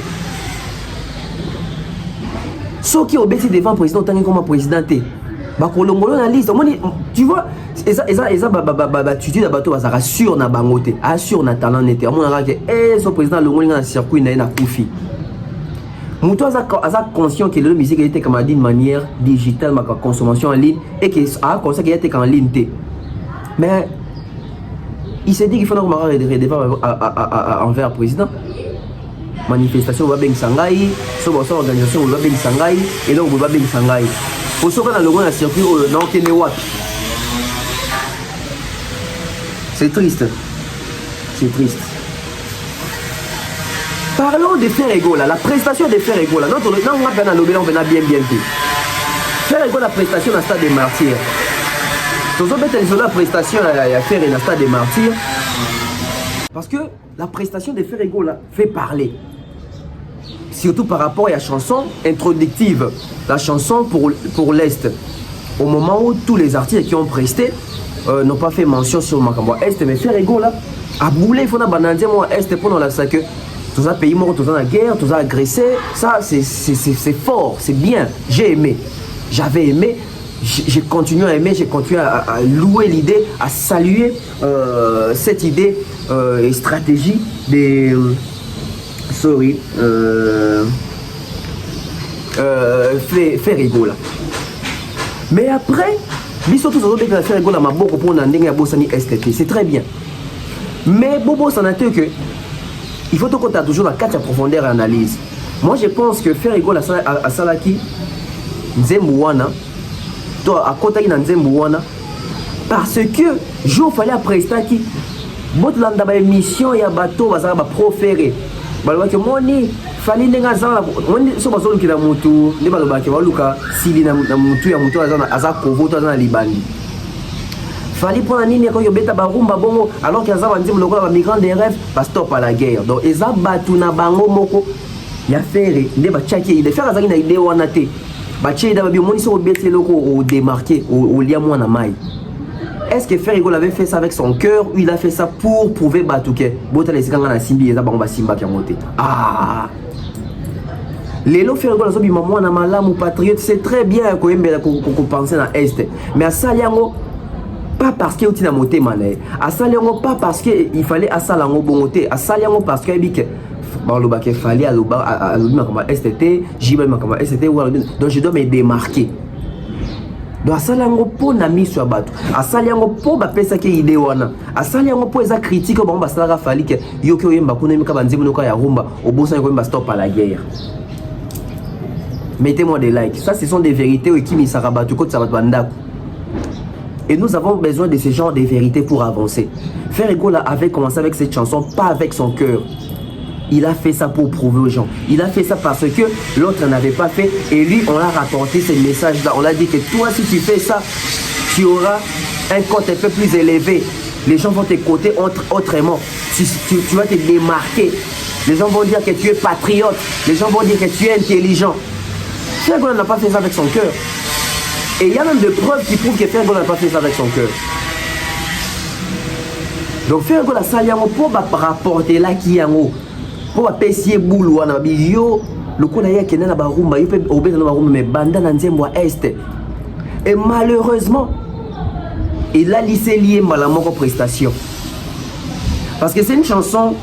Ceux qui obéissent devant le président, tant comme président, bakolongolo na liste. Tu vois, tu dis bateau assure na bangote, assure na talent nete. Amon nga ke ce président longoli na circuit na kufi. Muto aza conscient que le musique était comme d'une manière digitale, ma consommation en ligne et que a conscient qu'il était en ligne. Mais il s'est dit qu'il faut devant envers le président. Manifestation va bien sangai, sur organisation va bien sangai et donc va bien sangai. Pour ce qu'on a le droit à circuit dans quel wapi. C'est triste. C'est triste. Parlons de faire égaux là, la prestation de faire égaux là. Non, on va bien à l'obéir, on va bien fait. Faire égaux la prestation dans le stade des martyrs. Tous les la prestation à faire dans le stade des martyrs. Parce que la prestation de faire égaux là fait parler. Surtout par rapport à la chanson introductive, la chanson pour l'Est. Au moment où tous les artistes qui ont presté n'ont pas fait mention sur Makambo Est, mais faire égaux là, à bouler, il faut banaliser moi Est pour nous la que tous les pays morts, tous la guerre, tous agressé, ça c'est fort, c'est bien, j'ai aimé, j'avais aimé, j'ai continué à aimer, j'ai continué à louer l'idée, à saluer cette idée et stratégie des faire égaux là. Mais après, surtout faire égaux là, ma beaucoup pour n'endenga bosani STP, c'est très bien. Mais Bobo s'en a que il faut qu'on a toujours la 4 profondeur et analyse. Moi je pense que faire égaux à Salaki, Nzembouana, toi à côté de Nzembouana, parce que je fallait après Staki, votre landa ba émission ya bateau bazala ba proférer. Balobaki moni fali ndenga zala moni so bazolo kila mutu ne balobaki waluka sili na mutu ya mutu aza kovoto aza na libandi. Fali pour nini ko yobeta barumba bongo alors que azaba ndim lokola ba migrants des rêves ba stop à la guerre. Donc eza batu na bango moko ya fere nde ba chaki il faire azaki na idée wana te. Ba cheda ba bi moni so obeti loko au démarquer au lia mwana mai. Est-ce que Ferrigo avait fait ça avec son cœur ou il a fait ça pour prouver Batouké? Bota les gars na Simbi eza bango ba Simba qui a monté. Ah. Lelo Ferrigo la zobi maman na malamu patriote, c'est très bien ko yembela ko penser na est. Mais à Saliango pas parce que utina monté mané. À Saliango pas parce que il fallait à Salango bongoté, à Saliango parce que bike baloba ke fallait à loba à lobima comme STT, jiba comme STT donc je dois me démarquer. Donc asaliango po na miso ya bato asaliango po bapesa ke idée wana asaliango po eza critique ba basala fali ke yoki oyemba kuna mika banzimu noka ya rumba obosa ko yemba stop à la guerre. Mettez-moi des likes, ça ce sont des vérités qui mi sarabato ko tsabat bandako. Et nous avons besoin de ce genre de vérités pour avancer. Ferrigo là avait commencé avec cette chanson pas avec son cœur. Il a fait ça pour prouver aux gens. Il a fait ça parce que l'autre n'avait pas fait. Et lui, on l'a rapporté ce message-là. On l'a dit que toi, si tu fais ça, tu auras un compte un peu plus élevé. Les gens vont t'écouter autrement. Tu vas te démarquer. Les gens vont dire que tu es patriote. Les gens vont dire que tu es intelligent. Ferrigo n'a pas fait ça avec son cœur. Et il y a même des preuves qui prouvent que Ferrigo n'a pas fait ça avec son cœur. Donc Ferrigo la saliango pour rapporter là qui est en haut. Pour apaiser boulou wana biyo lokola ya kena na barumba yo pe obeza na barumba mais banda na nzembo est. Et malheureusement il a lissé lié malamoko prestation parce que c'est une chanson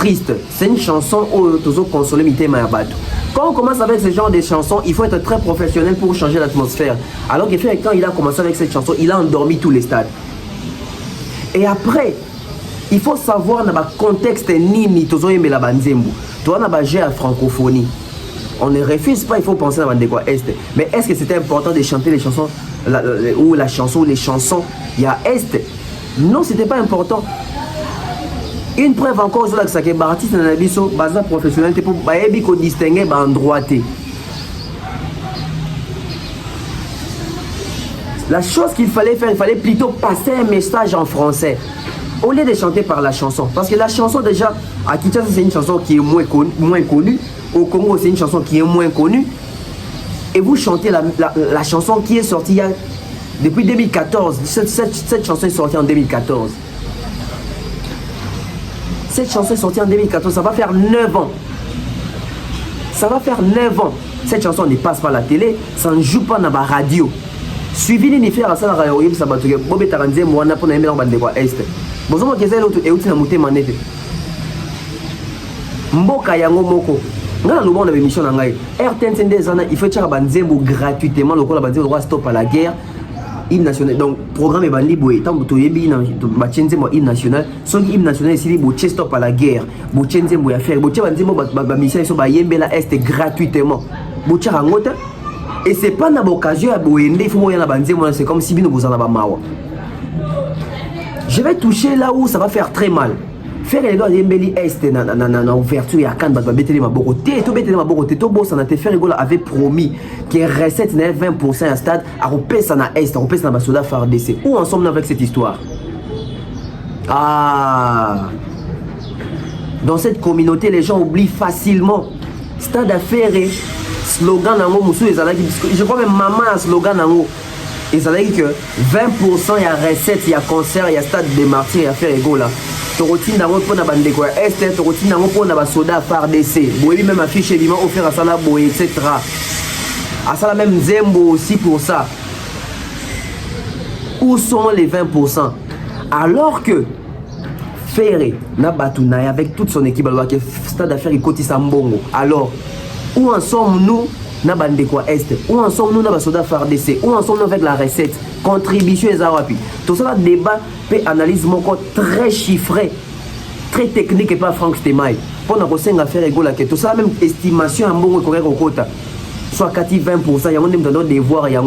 triste. C'est une chanson où toujours consoler Mité Mayabato. Quand on commence avec ce genre de chansons, il faut être très professionnel pour changer l'atmosphère. Alors que quand il a commencé avec cette chanson, il a endormi tous les stades. Et après, il faut savoir dans le contexte nini toujours aimer la banzembo. Toi on a bagé à francophonie. On ne refuse pas, il faut penser à la quoi est. Mais est-ce que c'était important de chanter les chansons ou la chanson ou les chansons il y a est? Non, c'était pas important. Une preuve encore sur la que les artistes dans la biso base professionnalité pour distinguer en droité. La chose qu'il fallait faire, il fallait plutôt passer un message en français au lieu de chanter par la chanson. Parce que la chanson déjà, à Kinshasa c'est une chanson qui est moins connue. Au Congo c'est une chanson qui est moins connue. Et vous chantez la chanson qui est sortie depuis 2014. Cette chanson est sortie en 2014. Cette chanson est sortie en 2014, ça va faire 9 ans. Ça va faire 9 ans. Cette chanson ne passe pas à la télé, ça ne joue pas dans la radio. Suivi les faire à ça la radio, ça va te Bobé Taranzé, moi, on a pour aimer dans le quoi est. Bonjour, moi, qu'est-ce que et où tu as monté manette. Mboka yango moko. Ngana le monde de l'émission nangai. RTN des années, il faut faire banzembo gratuitement, le quoi la banzembo droit stop à la guerre. Hymne national, donc programme est banni boé tant que tu es bien bachenze mo hymne national son hymne national ici bo stop à la guerre bo chenze mo ya faire bo tcha banzemo ba mission so ba yembela est gratuitement bo tcha ngota et c'est pas na occasion à boende il faut moya na banzemo c'est comme si bino bozana ba mawa. Je vais toucher là où ça va faire très mal. Faire les gars yembeli est na ouverture ya kan ba beteli maboko te to beteli maboko te to bossa na te faire rigola avait promis que recette na 20% à stade à repesa na est à repesa na basoda FARDC. Où en sommes-nous avec cette histoire? Ah, dans cette communauté les gens oublient facilement stade affaire slogan nango musu ezalaki je crois même maman a slogan nango ezalaki que 20% ya recette ya concert ya stade de martyrs ya faire rigola. Torotine d'ango pour na bande quoi est torotine d'ango pour na basoda FARDC boyebi même affiche évidemment offert à ça la boye etc. À ça la même Zembo aussi pour ça. Où sont les 20%? Alors que Ferré na Batunaï avec toute son équipe alors que stade d'affaires il cotise Mbongo. Alors où en sommes-nous na bande quoi est? Où en sommes-nous na basoda FARDC? Où en sommes-nous avec la recette? Contribution et Zarapi. Tout ça, débat peut analyse mon code très chiffré, très technique et pas Franck Stemaï. Pour nous faire rigoler que tout ça, même estimation en bon correct au quota. Soit 20%, il y a même dans nos devoirs, il y a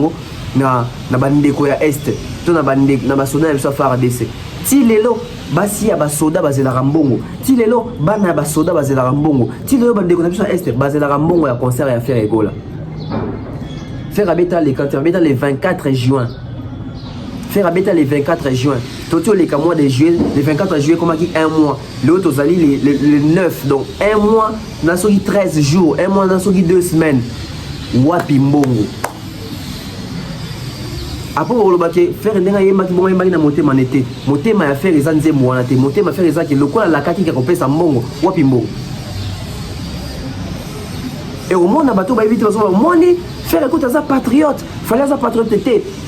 na bande quoi est, tout na bande na basona et soit FARDC. Si lelo basi ya basoda bazela rambongo, si lelo bana basoda bazela rambongo, si lelo bande quoi est bazela rambongo ya concert ya faire rigoler. Faire habiter les 24 juin. Faire habiter les 24 juin. Toto les mois de juillet, les 24 juillet comme qui un mois. L'autre aux alliés les 9. Donc un mois, n'a 13 jours. Un mois, n'a 2 semaines. Wapi mbongo. Après on va faire un denga yema qui bon yema na monter manete. Monter ma faire les anze moana te. Monter ma faire les anze le quoi la kaki qui compte sa mbongo. Wapi mbongo. Et au moins, on a bateau, bah, éviter, moi, faire écoute à ça patriote. Fallait ça patriote,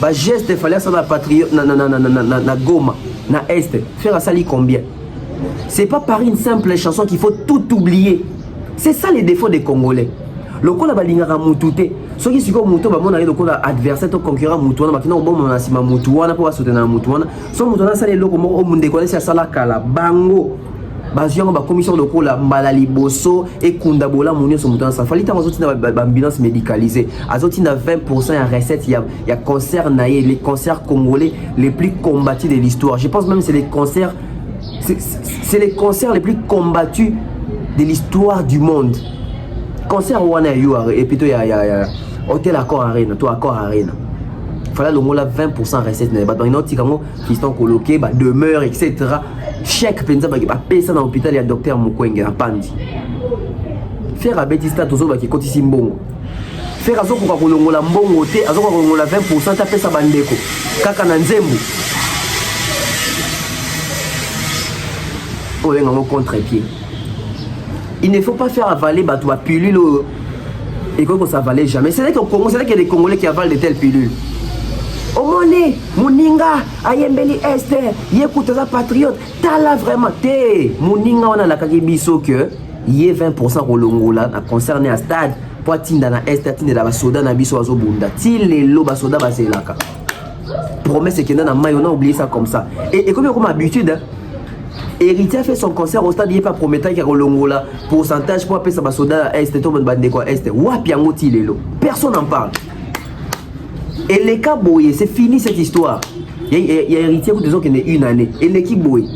bah, geste, fallait ça la patriote, na goma, na est. Faire ça, li combien? C'est pas par une simple chanson qu'il faut tout oublier. C'est ça les défauts des Congolais. Le coup, la balingara moutouté. Ceux qui sont moutou, bah, mon le coup, adversaire, ton concurrent moutouana, bah, qui n'ont bon, on a si ma moutouana pour soutenir la moutouana. Son moutouana, ça les locaux, au monde décollé, c'est ça la kala, bango. Bazion ba commission de cola Mbalali Bosso et Kundabola Mounio son mouton ça fallait avoir une ambulance médicalisée azoti na 20% à recette il y a concert naïe les concerts congolais les plus combattus de l'histoire. Je pense même c'est les concerts les plus combattus de l'histoire du monde. Concert wana yo et plutôt il y a hôtel Accor Arena, toi Accor Arena. Fallait le mot là 20% recette na ba dans autre kango qui sont coloqués ba demeure etc. Chèque penza ba payer ça dans l'hôpital ya docteur Mukwenge na Pandi. Faire abetista tozo ba ki kotisi mbongo. Faire azo ko kolongola mbongo te azo ko kolongola 20% ta pesa bandeko kaka na nzembo. On est en contre-pied. Il ne faut pas faire avaler ba toi pilule et qu'on s'avale jamais. C'est là qu'au Congo, c'est là qu'il y a des Congolais qui avalent de telles pilules. Omone, Mouninga, Ayembeli Esther, Yekutaza Patriote, Tala vraiment, te, Mouninga, on a la kakibiso que, yé 20% au Longola, concerné à stade, Poitinda na Esther, Tinda la soda na biso azo bunda, Tile lo basoda baselaka. Promesse qu'il y a dans maille, on a oublié ça comme ça. Et comme habitude, Héritier a fait son concert au stade, il n'est pas promettant qu'il y a Longola, pourcentage pour appeler ça basoda Esther, tout le monde quoi Esther, Wapiango Tilelo, personne n'en parle. Et les cas boyés, c'est fini cette histoire. Il y a héritier qui disons qu'il y a une année. Et l'équipe boyée.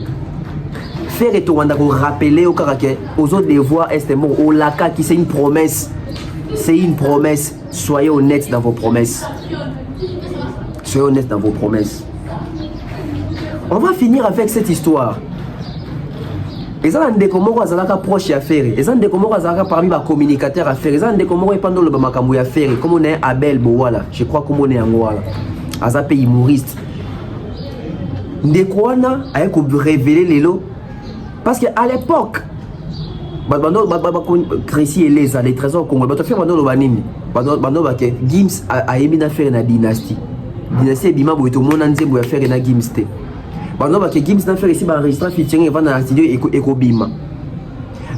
Faire et tout, on a rappelé au caractère, aux autres devoirs, estimons, au laka qui c'est une promesse. C'est une promesse. Soyez honnêtes dans vos promesses. Soyez honnêtes dans vos promesses. On va finir avec cette histoire. Les gens des Comores sont proches à faire. Les gens des Comores sont parmi les communicateurs à faire. Les gens des Comores pendant le Bamakamou à faire. Comme on est Abel Bouala, je crois comme on est Angola. À un pays humoriste. Des Kouana a révélé les lots. Parce qu'à l'époque, Crécy et les trésors congolais, Gims a émis à faire une dynastie. Dynastie est bima boito mon anze boya faire une Gims te. Bano ba ke Gims na faire ici ba enregistrer featuring va na studio eko bima.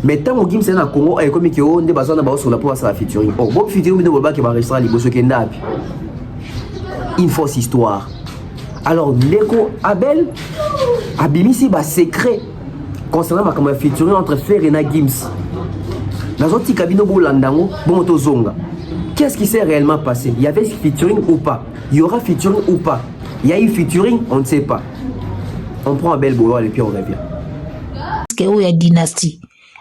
Mais tant que Gims na Congo et comme que on de bazana ba sur la pour ça featuring. Oh bon featuring no ba ke ba enregistrer liboso ke ndapi. Une fausse histoire. Alors l'écho Abel abimisi ba secret concernant ma featuring entre Fer et na Gims. Dans un petit cabinet bolandango bon tozonga. Qu'est-ce qui s'est réellement passé? Il y avait featuring ou pas? Il y aura featuring ou pas? Il y a eu featuring, on ne sait pas. On prend un bel boulot et puis on revient. Parce qu'il y a dynastie.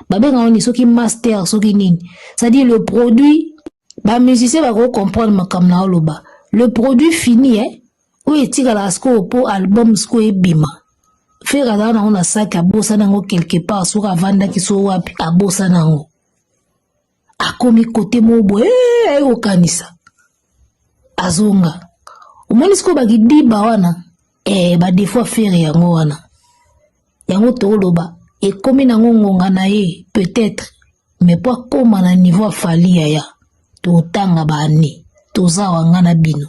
On est qui master, c'est-à-dire le produit, les musiciens vont comprendre comme ça. Le produit fini, où est-il à la score pour album score et bima? Faire à la on a sac à Bossanango quelque part sur la vanda qui soit à Bossanango. A komi côté mobo au kanisa azonga umonisko bagidi bawana ba des fois faire yango wana yango toloba et komi nango ngonga na ye peut-être mais pas comme na niveau fali ya to tanga bani toza wanga na bino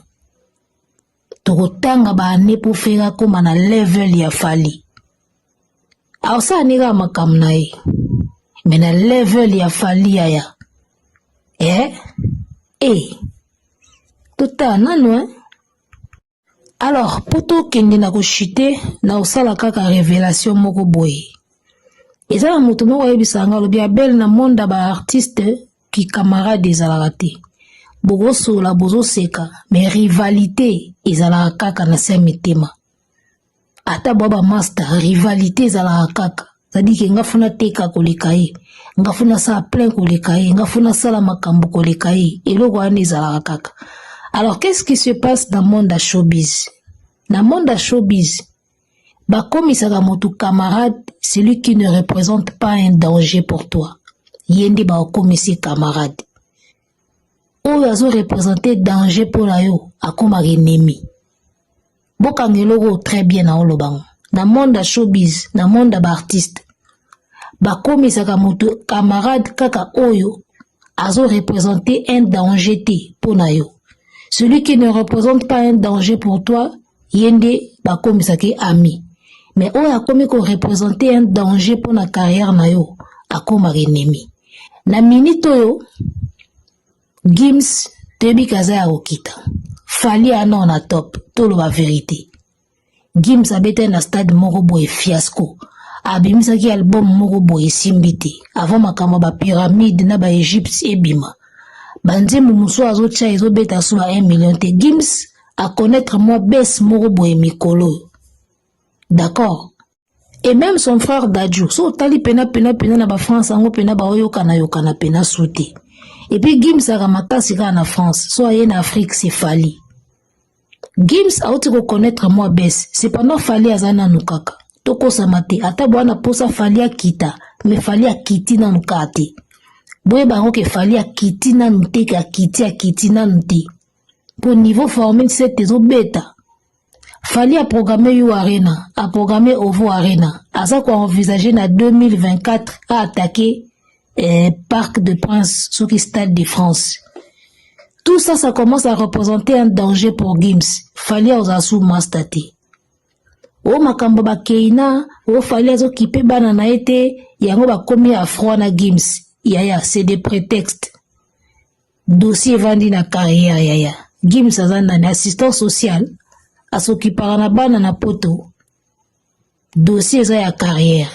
to tanga bani pour faire comme na level ya fali alors ça nira makam na ye mais na level ya fali ya tout à non. Alors, pour tout kende na ko chiter na osala kaka révélation moko boye. Et ça mutu moko yebisanga lo bia bel na monde ba artiste qui camarade des alarate. Bogo sola bozo seka, mais rivalité ezala kaka na se mitema. Ata baba master rivalité ezala kaka. C'est-à-dire que ngafuna teka kolekaye, ngafuna sa plein kolekaye, ngafuna sala makambo kolekaye, et le roi nezala kaka. Alors qu'est-ce qui se passe dans le monde à showbiz? Dans le monde à showbiz, comme il s'agit de ton camarade, celui qui ne représente pas un danger pour toi. Yende ba comme ses camarades. Ou yazo représenter danger pour la yo, a comme un ennemi. Bokangelo très bien na olobang. Dans le monde à showbiz, dans le monde d'artiste. Comme il s'agit de ton camarade kaka oyo, azo représenter un danger pour na yo. Celui qui ne représente pas un danger pour toi, yende comme ça qui ami. Mais on a comme qu'on représenter un danger pour la carrière na yo, a comme ennemi. Na minute yo, Gims tebi kaza ya okita. Fali anon na top, tolo la vérité. Gims abete na stade moko boye fiasco. Abimisa ki album moko boye simbiti. Avant makamba ba pyramide na ba Egypte ebima. Banze mumuso azo tcha ezo beta sous 1 million te. Gims à connaître moi bes moko boye mikolo. D'accord? Et même son frère Dadju, so tali pena na ba France ango pena ba yokana pena souté. Et puis Gims a ramakasi ka na France, so aye na Afrique c'est Fali. Gims a oti reconnaître moi bes, c'est pendant Fali azana nukaka. Toko samate ata bwana posa Fali a kita, mais Fali a kiti na nukate. Boye bango ke Fali a kiti na nute ka kiti na nute. Pour niveau formé c'est tezo beta. Fali a programmé You Arena, a programmé Ovo Arena. A ça quoi envisager na 2024 à attaquer Parc de Prince sur le Stade de France. Tout ça, ça commence à représenter un danger pour Gims. Fali Ozasu Mastati. O makambo ba keina, o Fali Azo kipe bana na ete, yango ba komi afro na Gims. Yaya, c'est des prétextes. Dossier vandi na carrière, yaya. Gims azanda na assistant social, asokipara na bana na poto. Dossier za ya carrière.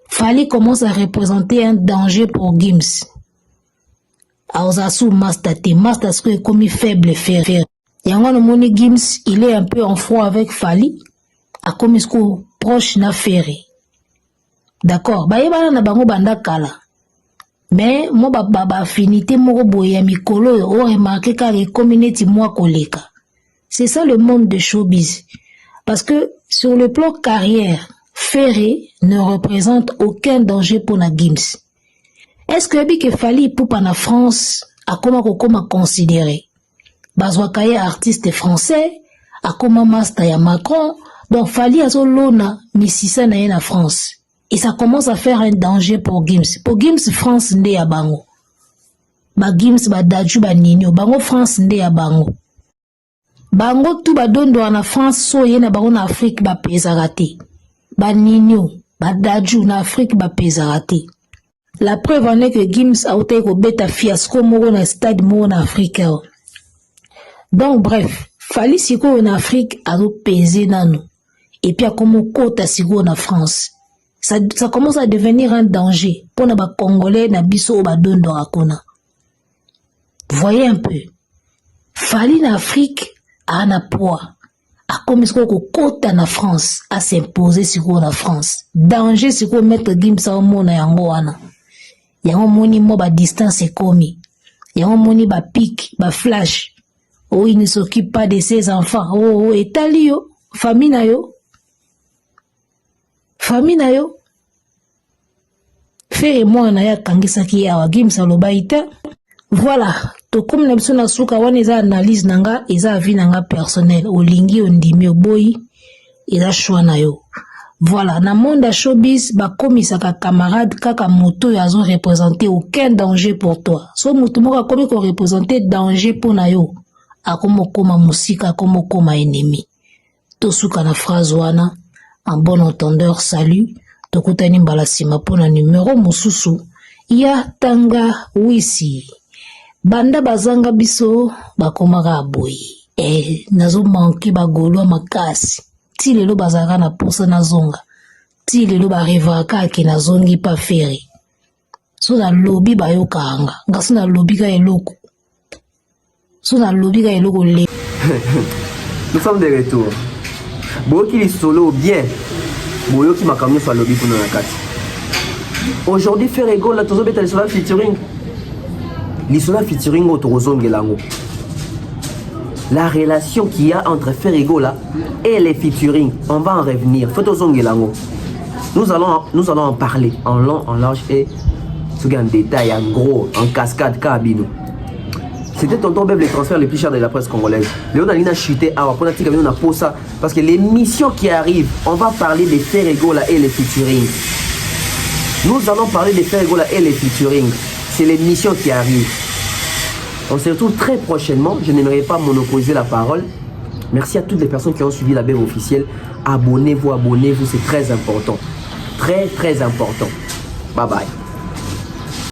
Fali commence à représenter un danger pour Gims. Aozasu Mastate, Mastate est comme faible ferré. Yango no moni Gims, il est un peu en froid avec Fali, a comme proche na ferré. D'accord, ba yeba na bango banda kala. Mais moi ba affinité moko boya mikolo o remarqué ka les communautés moi koleka. C'est ça le monde de showbiz. Parce que sur le plan carrière, Ferré ne représente aucun danger pour la Gims. Est-ce que Fali pour en France a comment considéré? Bazwakaye artiste français, a comment master ya Macron, donc Fali a son lona misisa na en France. Et ça commence à faire un danger pour Gims. Pour Gims, France nde ya bango. Ba Gims ba daju ba ninyo, bango France nde ya bango. Bango tout ba dondo en France so yena bango na Afrique ba pesarate. Ba ninyo, ba daju na Afrique ba pesarate. La preuve en est que Gims a été au bêta fiasco moro na stade moro na Afrique. Donc bref, Fali siko en Afrique a pesé nano. Et puis a comme kota siko en France. Ça commence à devenir un danger pour les Congolais na biso ba dondo akona. Voyez un peu. Fali en Afrique a un poids. A comme ce qu'on kota na France à s'imposer siko en France. Danger siko mettre Gims au mona yango wana. Yango moni mo ba distance ekomi. Yango moni ba pic, ba flash. Oh, il ne s'occupe pas de ses enfants. Oh, etali yo, famille na yo. Famille na yo. Fait moi na ya kangisaki ya wa Gims alobaita. Voilà, to comme na biso na suka wana eza analyse nanga, eza avis nanga personnel. Olingi ondimi oboyi, eza choix na yo. Voilà, na monde showbiz, ba komisaka camarade kaka moto yazo représenter aucun danger pour toi. So moto moko akomi ko représenter danger pour na yo. Akomo koma musika, akomo koma ennemi. To suka na phrase wana, en bon entendeur, salut. Tokutani mbala sima pona numéro mususu. Ya tanga wisi. Banda bazanga biso, bakomaka aboyi. Nazo manki bagolo makasi. Ti lelo bazaka na posa na zonga. Ti lelo barevaka ake na zongi pa feri. So na lobi bayoka anga. Ngaso na lobi ka eloko. So na lobi ka eloko le. Nous sommes de retour. Boki li solo bien. Boyoki makamyo fa lobi kuna na kati. Aujourd'hui Ferrego la tozo beta lisolo featuring. Lisolo featuring au Torozongelango. La relation qu'il y a entre Ferrego là et les featuring, on va en revenir. Nous allons en parler en long, en large et en détail, en gros, en cascade, Kabino. C'était tonton Beb les transferts les plus chers de la presse congolaise. Léon Alina chuté à on a posé ça parce que l'émission qui arrive, on va parler des Ferrego là et les featuring. Nous allons parler des Ferrego là et les featuring. C'est l'émission qui arrive. On se retrouve très prochainement. Je n'aimerais pas monopoliser la parole. Merci à toutes les personnes qui ont suivi la BEV officielle. Abonnez-vous, c'est très important. Très, très important. Bye bye.